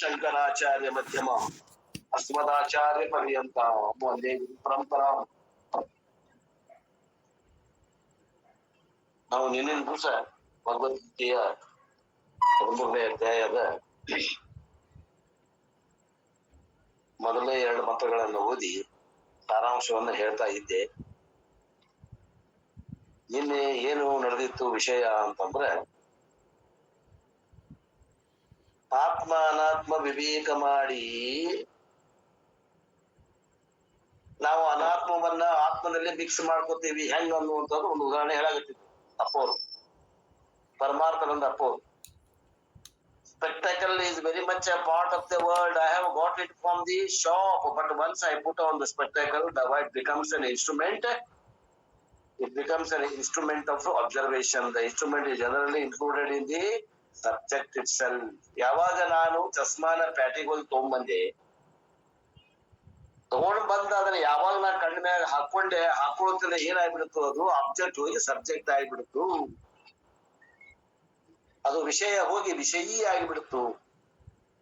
ಶಂಕರಾಚಾರ್ಯ ಮಧ್ಯಮ ಅಸ್ಮದಾಚಾರ್ಯ ಪರ್ಯಂತ ಒಂದೇ ಪರಂಪರಾ. ನಾವು ನಿನ್ನಿನ ದಿವಸ ಭಗವದ್ಗೀತೆಯ 13ನೇ ಅಧ್ಯಾಯದ ಮೊದಲನೇ 2 ಮಂತ್ರಗಳನ್ನು ಓದಿ ಸಾರಾಂಶವನ್ನು ಹೇಳ್ತಾ ಇದ್ದೆ. ನಿನ್ನೆ ಏನು ನಡೆದಿತ್ತು ವಿಷಯ ಅಂತಂದ್ರೆ, ಆತ್ಮ ಅನಾತ್ಮ ವಿವೇಕ ಮಾಡಿ ನಾವು ಅನಾತ್ಮವನ್ನ ಆತ್ಮದಲ್ಲಿ ಮಿಕ್ಸ್ ಮಾಡ್ಕೋತೀವಿ ಹೆಂಗ್ ಅನ್ನುವಂಥದ್ದು ಒಂದು ಉದಾಹರಣೆ ಹೇಳಾಗತ್ತಿತ್ತು ಅಪ್ಪೋರು, ಪರಮಾರ್ಥನಂದ ಅಪ್ಪೋರು. Spectacle is very much a part of the world. I have got it from the shop, but once I put on the spectacle, the white becomes an instrument. It becomes an instrument of observation. The instrument is generally included in the subject itself. ಯಾವಾಗ ನಾನು ಚಸ್ಮಾನ ಪ್ಯಾಟಿಗೆ ತಗೊಂಡ್ಬಂದೆ, ತಗೊಂಡ್ ಬಂದ ಅದನ್ನ ಯಾವಾಗ ನಾ ಕಣ್ಣ ಮ್ಯಾಗ ಹಾಕೊಳ್ಳುತ್ತಿಲ್ಲ, ಏನಾಗ್ಬಿಡ್ತು, ಅದು ಆಬ್ಜೆಕ್ಟ್ ಹೋಗಿ ಸಬ್ಜೆಕ್ಟ್ ಆಗಿಬಿಡ್ತು. ಅದು ವಿಷಯ ಹೋಗಿ ವಿಷಯೀ ಆಗಿಬಿಡ್ತು.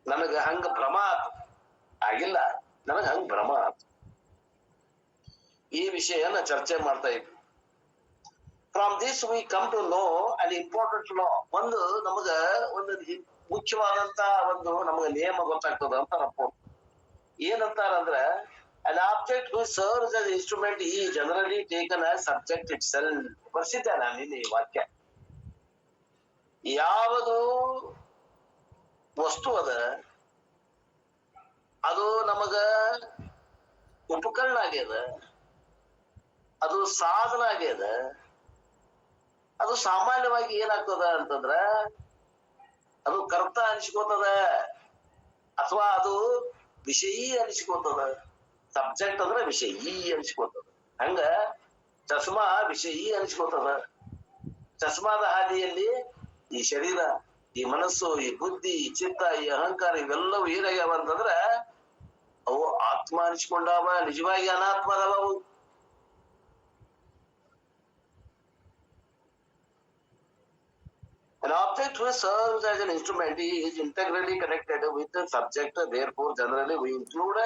ನನಗ ಹಂಗ ಭ್ರಮ ಆತು, ಆಗಿಲ್ಲ, ನನಗ ಹಂಗ ಭ್ರಮ ಆತು. ಈ ವಿಷಯನ ಚರ್ಚೆ ಮಾಡ್ತಾ ಇದ್ವಿ. From this we come to know an important law. ಒಂದು ನಮಗ ಒಂದು ಮುಖ್ಯವಾದಂತ ಒಂದು ನಮಗ ನಿಯಮ ಗೊತ್ತಾಗ್ತದ ಅಂತಾರಪ್ಪ. ಏನಂತಾರಂದ್ರ, an object who serves as instrument is generally taken as subject itself. ಬರ್ಸಿದ್ದೆ ನಾನು ನಿನ್ನೆ ಈ ವಾಕ್ಯ. ಯಾವುದು ವಸ್ತು ಅದ, ಅದು ನಮಗ ಉಪಕರಣ ಆಗ್ಯದ, ಅದು ಸಾಧನ ಆಗ್ಯದ, ಅದು ಸಾಮಾನ್ಯವಾಗಿ ಏನಾಗ್ತದ ಅಂತಂದ್ರ ಅದು ಕರ್ತ ಅನಿಸ್ಕೋತದ ಅಥವಾ ಅದು ವಿಷಯೀ ಅನಿಸ್ಕೋತದ. ಸಬ್ಜೆಕ್ಟ್ ಅಂದ್ರೆ ವಿಷಯೀ ಅನಿಸ್ಕೋತದ. ಹಂಗ ಚಸ್ಮಾ ವಿಷಯೀ ಅನಿಸ್ಕೋತದ. ಚಸ್ಮಾದ ಹಾದಿಯಲ್ಲಿ ಈ ಶರೀರ, ಈ ಮನಸ್ಸು, ಈ ಬುದ್ಧಿ, ಈ ಚಿತ್ತ, ಈ ಅಹಂಕಾರ ಇವೆಲ್ಲವೂ ಏನಾಗ್ಯಾವ ಅಂತಂದ್ರ ಅವು ಆತ್ಮ ಅನಿಸ್ಕೊಂಡಾವ, ನಿಜವಾಗಿ ಅನಾತ್ಮದವ ಅವು. An object which serves as an instrument is integrally connected with the subject. Therefore, generally we include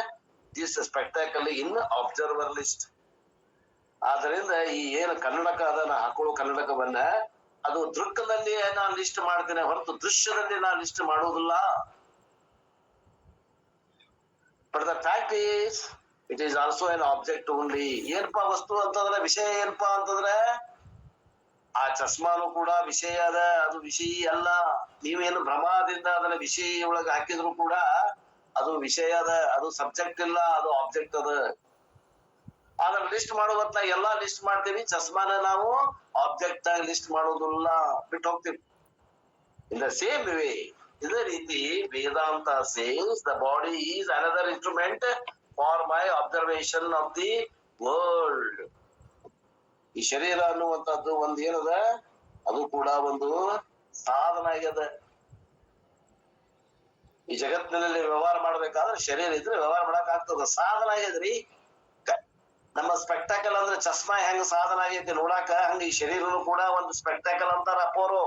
this spectacle in observer list. ಆದ್ದರಿಂದ ಈ ಏನು ಕನ್ನಡಕ ಅದನ್ನ ಹಾಕೊಳ್ಳೋ ಕನ್ನಡಕವನ್ನ ಅದು ದೃಕ್ಕದಲ್ಲಿ ನಾನು ಲಿಸ್ಟ್ ಮಾಡ್ತೇನೆ ಹೊರತು ದೃಶ್ಯದಲ್ಲಿ ನಾನು ಲಿಸ್ಟ್ ಮಾಡುವುದಿಲ್ಲ. But the fact is it is also N object only. ಏನಪ್ಪಾ ವಸ್ತು ಅಂತಂದ್ರೆ, ವಿಷಯ ಏನಪ್ಪಾ ಅಂತಂದ್ರೆ ಆ ಚಸ್ಮಾನು ಕೂಡ ವಿಷಯ ಅದ, ಅದು ವಿಷಯ ಅಲ್ಲ. ನೀವೇನು ಭ್ರಮದಿಂದ ಅದನ್ನ ವಿಷಯ ಒಳಗೆ ಹಾಕಿದ್ರು ಕೂಡ ಅದು ವಿಷಯ ಅದ, ಅದು ಸಬ್ಜೆಕ್ಟ್ ಇಲ್ಲ, ಅದು ಆಬ್ಜೆಕ್ಟ್ ಅದ. ಅದನ್ನ ಲಿಸ್ಟ್ ಮಾಡುವಂತ ಎಲ್ಲಾ ಲಿಸ್ಟ್ ಮಾಡ್ತೀವಿ, ಚಸ್ಮಾನ ನಾವು ಆಬ್ಜೆಕ್ಟ್ ಆಗಿ ಲಿಸ್ಟ್ ಮಾಡೋದಿಲ್ಲ, ಬಿಟ್ಟು ಹೋಗ್ತೀವಿ. ಇನ್ ದ ಸೇಮ್ ವೇ, ಇದೇ ರೀತಿ Vedanta says the body is another instrument for my observation of the world. ಈ ಶರೀರ ಅನ್ನುವಂಥದ್ದು ಒಂದ್ ಏನದ, ಅದು ಕೂಡ ಒಂದು ಸಾಧನ ಆಗ್ಯದ. ಈ ಜಗತ್ತಿನಲ್ಲಿ ವ್ಯವಹಾರ ಮಾಡ್ಬೇಕಾದ್ರೆ ಶರೀರ ಇದ್ರೆ ವ್ಯವಹಾರ ಮಾಡಕ್ ಆಗ್ತದ, ಸಾಧನ ಆಗ್ಯದ್ರಿ. ನಮ್ಮ ಸ್ಪೆಕ್ಟಾಕಲ್ ಅಂದ್ರೆ ಚಸ್ಮಾ ಹೆಂಗ ಸಾಧನ ಆಗೈತಿ ನೋಡಾಕ, ಹಂಗ ಈ ಶರೀರನು ಕೂಡ ಒಂದು ಸ್ಪೆಕ್ಟಾಕಲ್ ಅಂತಾರ ಅಪ್ಪೋರು.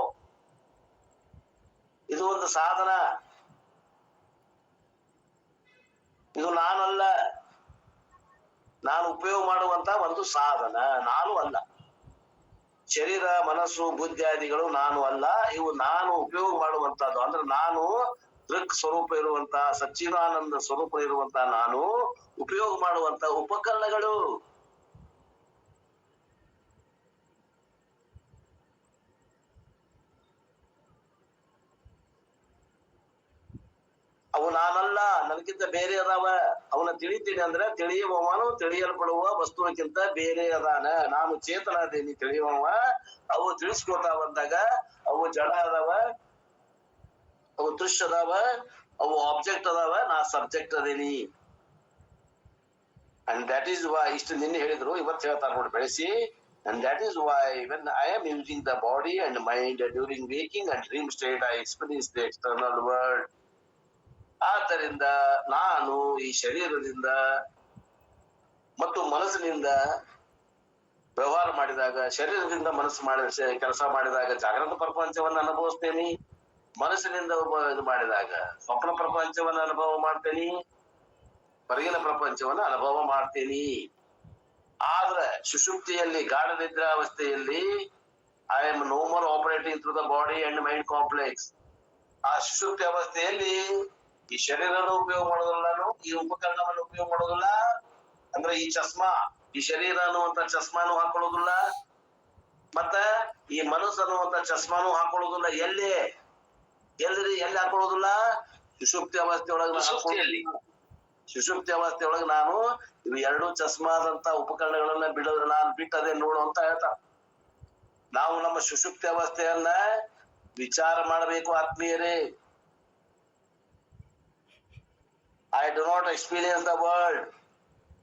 ಇದು ಒಂದು ಸಾಧನ, ಇದು ನಾನಲ್ಲ, ನಾನು ಉಪಯೋಗ ಮಾಡುವಂತ ಒಂದು ಸಾಧನ, ನಾನು ಅಲ್ಲ. ಶರೀರ, ಮನಸ್ಸು, ಬುದ್ಧಿಯಾದಿಗಳು ನಾನು ಅಲ್ಲ, ಇವು ನಾನು ಉಪಯೋಗ ಮಾಡುವಂತದ್ದು. ಅಂದ್ರೆ ನಾನು ದೃಕ್ ಸ್ವರೂಪ ಇರುವಂತ, ಸಚ್ಚಿದಾನಂದ ಸ್ವರೂಪ ಇರುವಂತ ನಾನು ಉಪಯೋಗ ಮಾಡುವಂತ ಉಪಕರಣಗಳು. ಅವು ನಾನಲ್ಲ, ನನಗಿಂತ ಬೇರೆ ಅದಾವ. ಅವನ ತಿಳಿತೀನಿ ಅಂದ್ರೆ ತಿಳಿಯುವವನು ತಿಳಿಯಲ್ಪಡುವ ವಸ್ತುವಿಗಿಂತ ಬೇರೆ ಅದಾನ. ನಾನು ಚೇತನ ಅದೇನಿ ತಿಳಿಯುವವ. ಅವು ತಿಳಿಸ್ಕೊತಾ ಬಂದಾಗ ಅವು ಜಡ ಅದಾವ, ಅವು ದೃಶ್ಯ ಅದಾವ, ಅವು ಆಬ್ಜೆಕ್ಟ್ ಅದಾವ, ನಾ ಸಬ್ಜೆಕ್ಟ್ ಅದೇನಿ. ಅಂಡ್ ದಟ್ ಈಸ್ ವೈ, ಇಷ್ಟು ನಿನ್ನೆ ಹೇಳಿದ್ರು, ಇವತ್ತು ಹೇಳ್ತಾರೆ ನೋಡಿ ಬೆಳೆಸಿ. And that is why when I am using the body and mind during waking and dream state, I experience the external world. ಆದ್ದರಿಂದ ನಾನು ಈ ಶರೀರದಿಂದ ಮತ್ತು ಮನಸ್ಸಿನಿಂದ ವ್ಯವಹಾರ ಮಾಡಿದಾಗ, ಶರೀರದಿಂದ ಮನಸ್ಸು ಕೆಲಸ ಮಾಡಿದಾಗ ಜಾಗೃತ ಪ್ರಪಂಚವನ್ನು ಅನುಭವಿಸ್ತೇನೆ. ಮನಸ್ಸಿನಿಂದ ಇದು ಮಾಡಿದಾಗ ಸ್ವಪ್ನ ಪ್ರಪಂಚವನ್ನ ಅನುಭವ ಮಾಡ್ತೇನಿ, ಹೊರಗಿನ ಪ್ರಪಂಚವನ್ನ ಅನುಭವ ಮಾಡ್ತೇನಿ. ಆದ್ರೆ ಸುಷುಪ್ತಿಯಲ್ಲಿ ಗಾಢ ನಿದ್ರಾವಸ್ಥೆಯಲ್ಲಿ I am no more operating through the body and mind complex. ಆ ಸುಷುಪ್ತಿ ಅವಸ್ಥೆಯಲ್ಲಿ ಈ ಶರೀರನ ಉಪಯೋಗ ಮಾಡೋದಿಲ್ಲ, ನಾನು ಈ ಉಪಕರಣವನ್ನು ಉಪಯೋಗ ಮಾಡೋದಿಲ್ಲ. ಅಂದ್ರೆ ಈ ಚಸ್ಮಾ, ಈ ಶರೀರ ಅನ್ನುವಂತ ಚಸ್ಮಾನು ಹಾಕೊಳ್ಳೋದಿಲ್ಲ, ಮತ್ತ ಈ ಮನಸ್ಸು ಅನ್ನುವಂತ ಚಸ್ಮಾನು ಹಾಕೊಳ್ಳೋದಿಲ್ಲ. ಎಲ್ಲಿ ಹಾಕೊಳ್ಳೋದಿಲ್ಲ? ಸುಷುಪ್ತಿ ಅವಸ್ಥೆ ಒಳಗೆ. ಸುಷುಪ್ತಿ ಅವಸ್ಥೆ ಒಳಗೆ ನಾನು ಇವು ಎರಡು ಚಸ್ಮಾದಂತ ಉಪಕರಣಗಳನ್ನ ಬಿಡೋದ್ರ ನಾನು ಬಿಟ್ಟದೆ ನೋಡು ಅಂತ ಹೇಳ್ತಾರೆ. ನಾವು ನಮ್ಮ ಸುಷುಪ್ತಿ ಅವಸ್ಥೆಯನ್ನ ವಿಚಾರ ಮಾಡಬೇಕು ಆತ್ಮೀಯರೇ. I do not experience the world.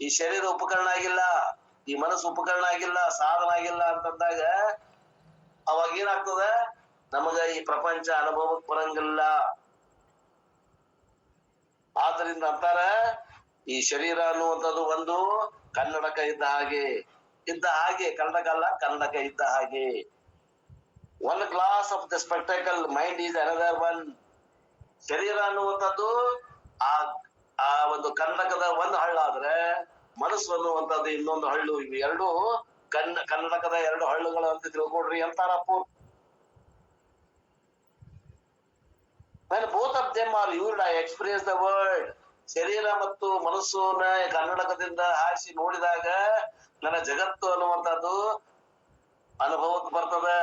ಈ ಶರೀರ ಉಪಕರಣ ಆಗಿಲ್ಲ, ಈ ಮನಸ್ಸು ಉಪಕರಣ ಆಗಿಲ್ಲ, ಸಾಧನ ಆಗಿಲ್ಲ ಅಂತಂದಾಗ ಅವಾಗ ಏನಾಗ್ತದ? ನಮಗ ಈ ಪ್ರಪಂಚ ಅನುಭವಕ್ಕೆ ಬರಂಗಿಲ್ಲ. ಆದ್ರಿಂದ ಅಂತಾರ, ಈ ಶರೀರ ಅನ್ನುವಂಥದ್ದು ಒಂದು ಕನ್ನಡಕ ಇದ್ದ ಹಾಗೆ ಕನ್ನಡಕ ಅಲ್ಲ, ಕನ್ನಡಕ ಇದ್ದ ಹಾಗೆ. One glass of the spectacle, mind is another one. ಶರೀರ ಅನ್ನುವಂಥದ್ದು ಆ ಒಂದು ಕನ್ನಡಕದ ಒಂದು ಹಳ್ಳ ಆದ್ರೆ, ಮನಸ್ಸು ಅನ್ನುವಂಥದ್ದು ಇನ್ನೊಂದು ಹಳ್ಳು. ಇವು ಎರಡು ಕನ್ನಡಕದ ಎರಡು ಹಳ್ಳುಗಳು ಅಂತ ತಿಳ್ಕೊಡ್ರಿ ಅಂತಾರಪ್ಪ. both of them are used, I experience the world. ಶರೀರ ಮತ್ತು ಮನಸ್ಸನ್ನ ಕನ್ನಡಕದಿಂದ ಹಾರಿಸಿ ನೋಡಿದಾಗ ನನ್ನ ಜಗತ್ತು ಅನ್ನುವಂಥದ್ದು ಅನುಭವಕ್ಕೆ ಬರ್ತದೆ.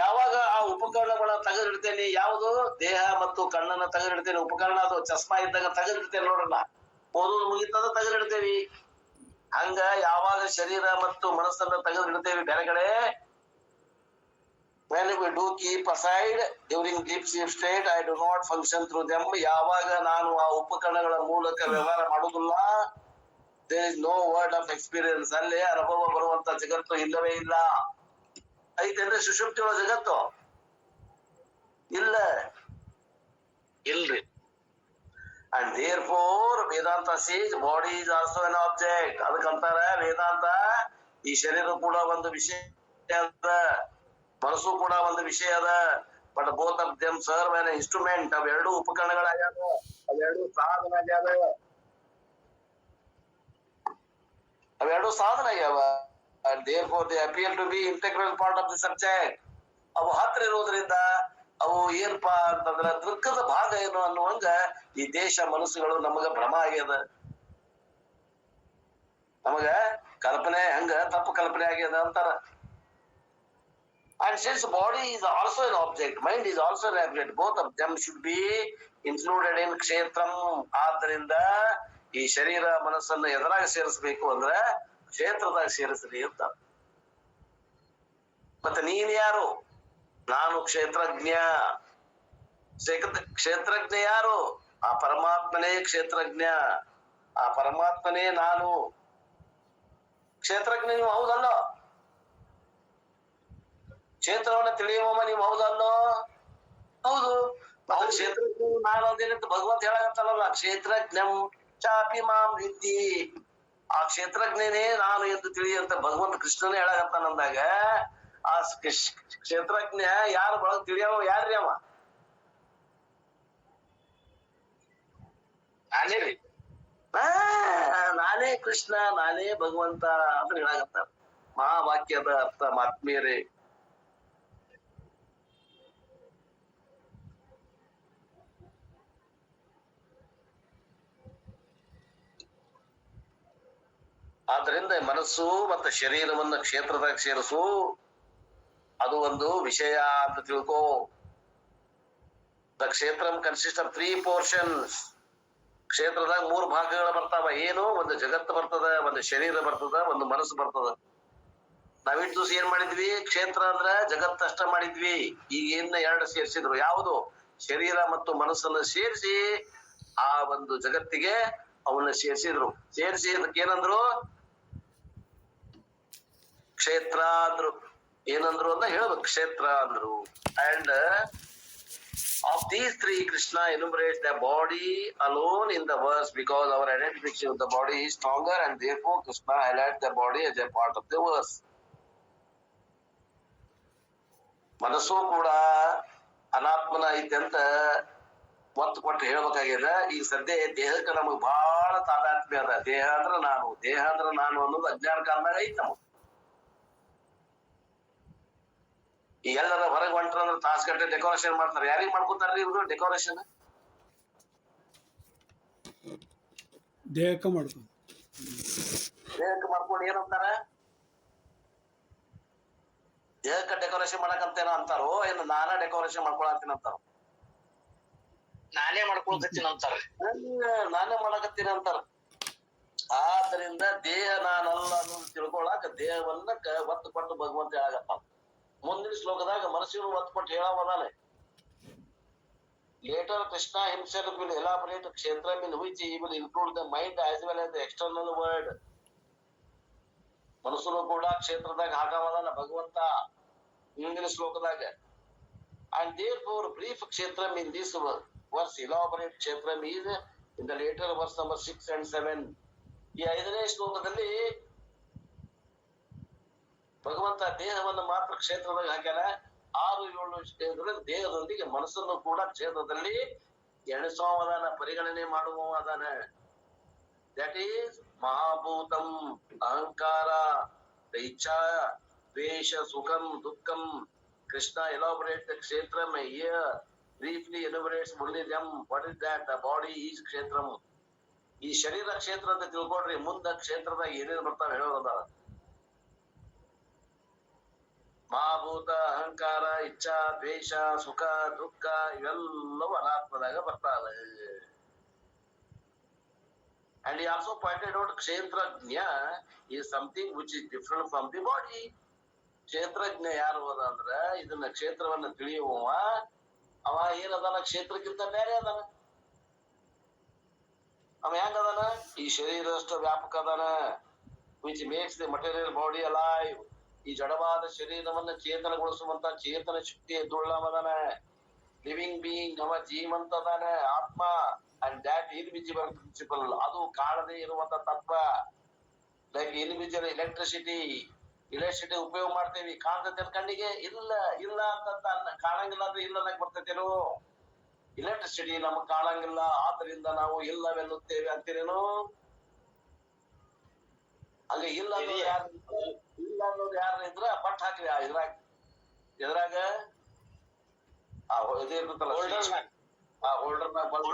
ಯಾವಾಗ ಆ ಉಪಕರಣಗಳ ತೆಗೆದಿಡ್ತೇನೆ, ಯಾವುದು ದೇಹ ಮತ್ತು ಕಣ್ಣನ್ನ ತೆಗೆದಿಡ್ತೇನೆ, ಉಪಕರಣ ಅದು ಚಸ್ಮಾ ಇದ್ದಾಗ ತೆಗೆದಿಡ್ತೇನೆ ನೋಡಲ್ಲ, ಓದೋದು ಮುಗಿತದ ತೆಗೆದಿಡ್ತೇವಿ. ಹಂಗ ಯಾವಾಗ ಶರೀರ ಮತ್ತು ಮನಸ್ಸನ್ನ ತೆಗೆದಿಡ್ತೇವಿ ಬೇರೆ ಕಡೆ, when we do keep aside during deep sleep state, I do not function through them. ಯಾವಾಗ ನಾನು ಆ ಉಪಕರಣಗಳ ಮೂಲಕ ವ್ಯವಹಾರ ಮಾಡುವುದಿಲ್ಲ, there is no word of experience. ಅಲ್ಲೇ ಅನುಭವ ಬರುವಂತ ಜಗತ್ತು ಇಲ್ಲವೇ ಇಲ್ಲ. ಐತೇನ್ರಿ ಸುಷುಪ್ತಿ ಒಳ ಜಗತ್ತು? ಇಲ್ರಿ. And therefore Vedanta says body is also an object. ಅದಕ್ಕಂತಾರ ವೇದಾಂತ, ಈ ಶರೀರ ಕೂಡ ಒಂದು ವಿಷಯ ಅದ, ಮನಸ್ಸು ಕೂಡ ಒಂದು ವಿಷಯ ಅದ. But both of them serve on instrument. ಅವೆರಡು ಉಪಕರಣಗಳಾಗ್ಯಾವ, ಅವೆರಡು ಸಾಧನ ಆಗ್ಯಾವ, ಅವೆರಡು ಸಾಧನ ಆಗ್ಯಾವ. And therefore they appear to be integral part of the subject. ಅವು ಹತ್ರ ಇರೋದ್ರಿಂದ ಅವು ಏನಪ್ಪಾ ಅಂತಂದ್ರ ದುಃಖದ ಭಾಗ ಏನು ಅನ್ನುವಂಗ ಈ ದೇಶ ಮನಸ್ಸುಗಳು ನಮಗ ಭ್ರಮ ಆಗ್ಯದ, ನಮಗ ಕಲ್ಪನೆ ಹಂಗ ತಪ್ಪು ಕಲ್ಪನೆ ಆಗ್ಯದ ಅಂತಾರ. And since body is also an object, mind is also an object, both of them should be included in ಕ್ಷೇತ್ರಂ. ಆದ್ದರಿಂದ ಈ ಶರೀರ ಮನಸ್ಸನ್ನ ಎದರಾಗ ಸೇರಿಸಬೇಕು ಅಂದ್ರೆ ಕ್ಷೇತ್ರದಾಗ ಸೇರಿಸ್ರಿ ಅಂತ. ಮತ್ತೆ ನೀನ್ ಯಾರು? ನಾನು ಕ್ಷೇತ್ರಜ್ಞ. ಕ್ಷೇತ್ರಜ್ಞ ಯಾರು? ಆ ಪರಮಾತ್ಮನೇ ಕ್ಷೇತ್ರಜ್ಞ, ಆ ಪರಮಾತ್ಮನೇ ನಾನು. ಕ್ಷೇತ್ರಜ್ಞ ನೀವು ಹೌದಲ್ಲೋ? ಕ್ಷೇತ್ರವನ್ನ ತಿಳಿಯುವಮ್ಮ ನೀವು ಹೌದಲ್ಲೋ? ಹೌದು. ಮತ್ತೆ ಕ್ಷೇತ್ರಜ್ಞ ನಾನು ಅದೇನಂತ ಭಗವಂತ ಹೇಳಕತ್ತಲ್ಲ, ಕ್ಷೇತ್ರಜ್ಞಂ ಚಾಪಿ ಮಾಂ ವಿದ್ಯೆ. ಆ ಕ್ಷೇತ್ರಜ್ಞನೇ ನಾನು ಎಂದು ತಿಳಿಯಂತ ಭಗವಂತ ಕೃಷ್ಣನೇ ಹೇಳಕತ್ತಾನಂದಾಗ, ಆ ಕ್ಷೇತ್ರಜ್ಞ ಯಾರು ಬಳಗ ತಿಳಿಯವ ಯಾರ್ರಿ ಅವ? ನಾನೇ ರೀ, ನಾನೇ ಕೃಷ್ಣ, ನಾನೇ ಭಗವಂತ ಅಂತ ಹೇಳಕತ್ತಾರ. ಮಹಾವಾಕ್ಯದ ಅರ್ಥ ಆತ್ಮೀಯರೇ. ಆದ್ರಿಂದ ಮನಸ್ಸು ಮತ್ತು ಶರೀರವನ್ನ ಕ್ಷೇತ್ರದಾಗ ಸೇರಿಸು, ಅದು ಒಂದು ವಿಷಯ ಅಂತ ತಿಳ್ಕೋ. ದ ಕ್ಷೇತ್ರಂ ಕನ್ಸಿಸ್ಟ್ ಆಫ್ 3 portions. ಕ್ಷೇತ್ರದಾಗ 3 ಭಾಗಗಳು ಬರ್ತಾವ. ಏನು? ಒಂದು ಜಗತ್ತು ಬರ್ತದ, ಒಂದು ಶರೀರ ಬರ್ತದ, ಒಂದು ಮನಸ್ಸು ಬರ್ತದ. ನಾವಿಟ್ಟು ದಿವಸ ಏನ್ ಮಾಡಿದ್ವಿ? ಕ್ಷೇತ್ರ ಅಂದ್ರ ಜಗತ್ತು ಅಷ್ಟ ಮಾಡಿದ್ವಿ. ಈಗ ಇನ್ನ 2 ಸೇರಿಸಿದ್ರು. ಯಾವುದು? ಶರೀರ ಮತ್ತು ಮನಸ್ಸನ್ನ ಸೇರಿಸಿ ಆ ಒಂದು ಜಗತ್ತಿಗೆ ಅವನ್ನ ಸೇರಿಸಿದ್ರು. ಸೇರಿಸಿ ಅದಕ್ಕೆ ಏನಂದ್ರು? ಕ್ಷೇತ್ರ ಅಂದ್ರು. ಏನಂದ್ರು ಅಂತ ಹೇಳ್ಬೇಕು. ಕ್ಷೇತ್ರ ಅಂದ್ರು. And of these 3, Krishna enumerates the body alone in the verse because our identification with the body is stronger, and therefore Krishna highlights the body as a part of the verse. ಮನಸ್ಸು ಕೂಡ ಅನಾತ್ಮನ ಐತೆ ಅಂತ ಒತ್ತು ಕೊಟ್ಟು ಹೇಳ್ಬೇಕಾಗ್ಯದ. ಈಗ ಸದ್ಯ ದೇಹಕ್ಕೆ ನಮಗ್ ಬಹಳ ತಾದಾತ್ಮ್ಯ ಅದ. ದೇಹ ಅಂದ್ರ ನಾನು ಅನ್ನೋದು ಅಜ್ಞಾನ ಕಾಲದಾಗ ಐತಿ ನಮಗ್. ಈ ಎಲ್ಲರ ಹೊರಗೆ ಹೊಂಟ್ರ ಅಂದ್ರೆ ತಾಸ್ಗಟ್ಟೆ ಡೆಕೋರೇಷನ್ ಮಾಡ್ತಾರೆ. ಯಾರಿಗ್ ಮಾಡ್ಕೊತಾರ್ರಿ ಇವ್ರು ಡೆಕೋರೇಷನ್? ದೇಹಕ್ಕೆ ಮಾಡ್ಕೊಂಡು ಏನಂತಾರ? ದೇಹಕ್ಕೆ ಡೆಕೋರೇಷನ್ ಮಾಡಕಂತೇನೋ ಅಂತಾರೋ, ಏನು ನಾನೇ ಡೆಕೋರೇಷನ್ ಮಾಡ್ಕೊಳತ್ತೀನಿ ಅಂತಾರ? ನಾನೇ ಮಾಡ್ಕೊಳ್ತೀನಿ ಅಂತಾರ. ನಾನೇ ಮಾಡಕತ್ತೀನಿ ಅಂತಾರ. ಆದ್ದರಿಂದ ದೇಹ ನಾನಲ್ಲ ಅನ್ನೋದು ತಿಳ್ಕೊಳಾಕ ದೇಹವನ್ನ ಒತ್ತು ಕೊಟ್ಟು ಭಗವಂತ ಹೇಳಾಗತ್ತ. ಮುಂದಿನ ಶ್ಲೋಕದಾಗ ಮನಸ್ಸಿನ ಒತ್ತು ಕೊಟ್ಟು ಹೇಳವದಾನೆ. Later Krishna himself will elaborate kshetram in which he will include the mind as well as the external world. ಮನಸ್ಸನ್ನು ಕೂಡ ಕ್ಷೇತ್ರದಾಗ ಹಾಕವದಾನ ಭಗವಂತ ಮುಂದಿನ ಶ್ಲೋಕದಾಗ. And therefore brief kshetram in this verse, elaborate kshetram is in the later verse number 6 and 7. ಈ 5ನೇ ಶ್ಲೋಕದಲ್ಲಿ ಭಗವಂತ ದೇಹವನ್ನು ಮಾತ್ರ ಕ್ಷೇತ್ರದಾಗ ಹಾಕ್ಯಾನ. 6-7 ಶ್ಲೋಕದಲ್ಲಿ ದೇಹದೊಂದಿಗೆ ಮನಸ್ಸನ್ನು ಕೂಡ ಕ್ಷೇತ್ರದಲ್ಲಿ ಎಣಿಸುವದಾನ, ಪರಿಗಣನೆ ಮಾಡುವದಾನ. ದಟ್ ಈಸ್ ಮಹಾಭೂತಂ, ಅಹಂಕಾರ, ಇಚ್ಛಾ, ದ್ವೇಷ, ಸುಖಂ, ದುಃಖಂ. Krishna elaborates the kshetram here, briefly enumerates only them. What is that? The body is kshetram. ಈ ಶರೀರ ಕ್ಷೇತ್ರ ಅಂತ ತಿಳ್ಕೊಡ್ರಿ, ಮುಂದ ಕ್ಷೇತ್ರದಾಗ ಏನೇನು ಬರ್ತಾವ ಹೇಳೋದ. ಮಹಾಭೂತ, ಅಹಂಕಾರ, ಇಚ್ಛಾ, ದ್ವೇಷ, ಸುಖ, ದುಃಖ ಇವೆಲ್ಲವೂ ಅನಾತ್ಮದಾಗ ಬರ್ತಾವೆ. And he also pointed out kshetrajna is something which is different from the body. ಕ್ಷೇತ್ರಜ್ಞ ಯಾರು ಅದ ಅಂದ್ರ ಇದನ್ನ ಕ್ಷೇತ್ರವನ್ನ ತಿಳಿಯುವ ಅವ ಏನದಾನ, ಕ್ಷೇತ್ರಕ್ಕಿಂತ ಬೇರೆ ಅದಾನ. ಅವ ಹೆಂಗ ಅದಾನ? ಈ ಶರೀರದಷ್ಟು ವ್ಯಾಪಕ ಅದಾನ. Which makes the material body alive. ಈ ಜಡವಾದ ಶರೀರವನ್ನ ಚೇತನಗೊಳಿಸುವಂತ ಚೇತನ ಶಕ್ತಿ ಎದ್ದುಳ್ಳವದಾನ. ಲಿವಿಂಗ್ ಬೀಯಿಂಗ್, ಅವ ಜೀವಂತ ಅದಾನ, ಆತ್ಮ. ಅಂಡ್ ದ್ಯಾಟ್ ಇನ್ವಿಜಿಬಲ್ ಪ್ರಿನ್ಸಿಪಲ್, ಅದು ಕಾಣದೇ ಇರುವಂತ ತತ್ವ. ಲೈಕ್ ಇನ್ವಿಜಿಬಲ್ ಎಲೆಕ್ಟ್ರಿಸಿಟಿ ಉಪಯೋಗ ಮಾಡ್ತೇವಿ, ಕಾಣ್ತೈತೆ ಕಣ್ಣಿಗೆ? ಇಲ್ಲ ಅಂತ ಕಾಣಂಗಿಲ್ಲ ಅಂದ್ರೆ ಇಲ್ಲ ಬರ್ತೈತೇನು? ಎಲೆಕ್ಟ್ರಿಸಿಟಿ ನಮಗ್ ಕಾಣಂಗಿಲ್ಲ, ಆದ್ರಿಂದ ನಾವು ಇಲ್ಲವೆನ್ನುತ್ತೇವೆ ಅಂತೀರೇನು? ಹಂಗ ಇಲ್ಲ ಅನ್ನೋದು ಯಾರು ಇದ್ರ ಬಟ್ ಹಾಕ್ರಿ ಎದ್ರಾಗ ಹೋಲ್ಡರ್ನ ಬಲ್ಬ್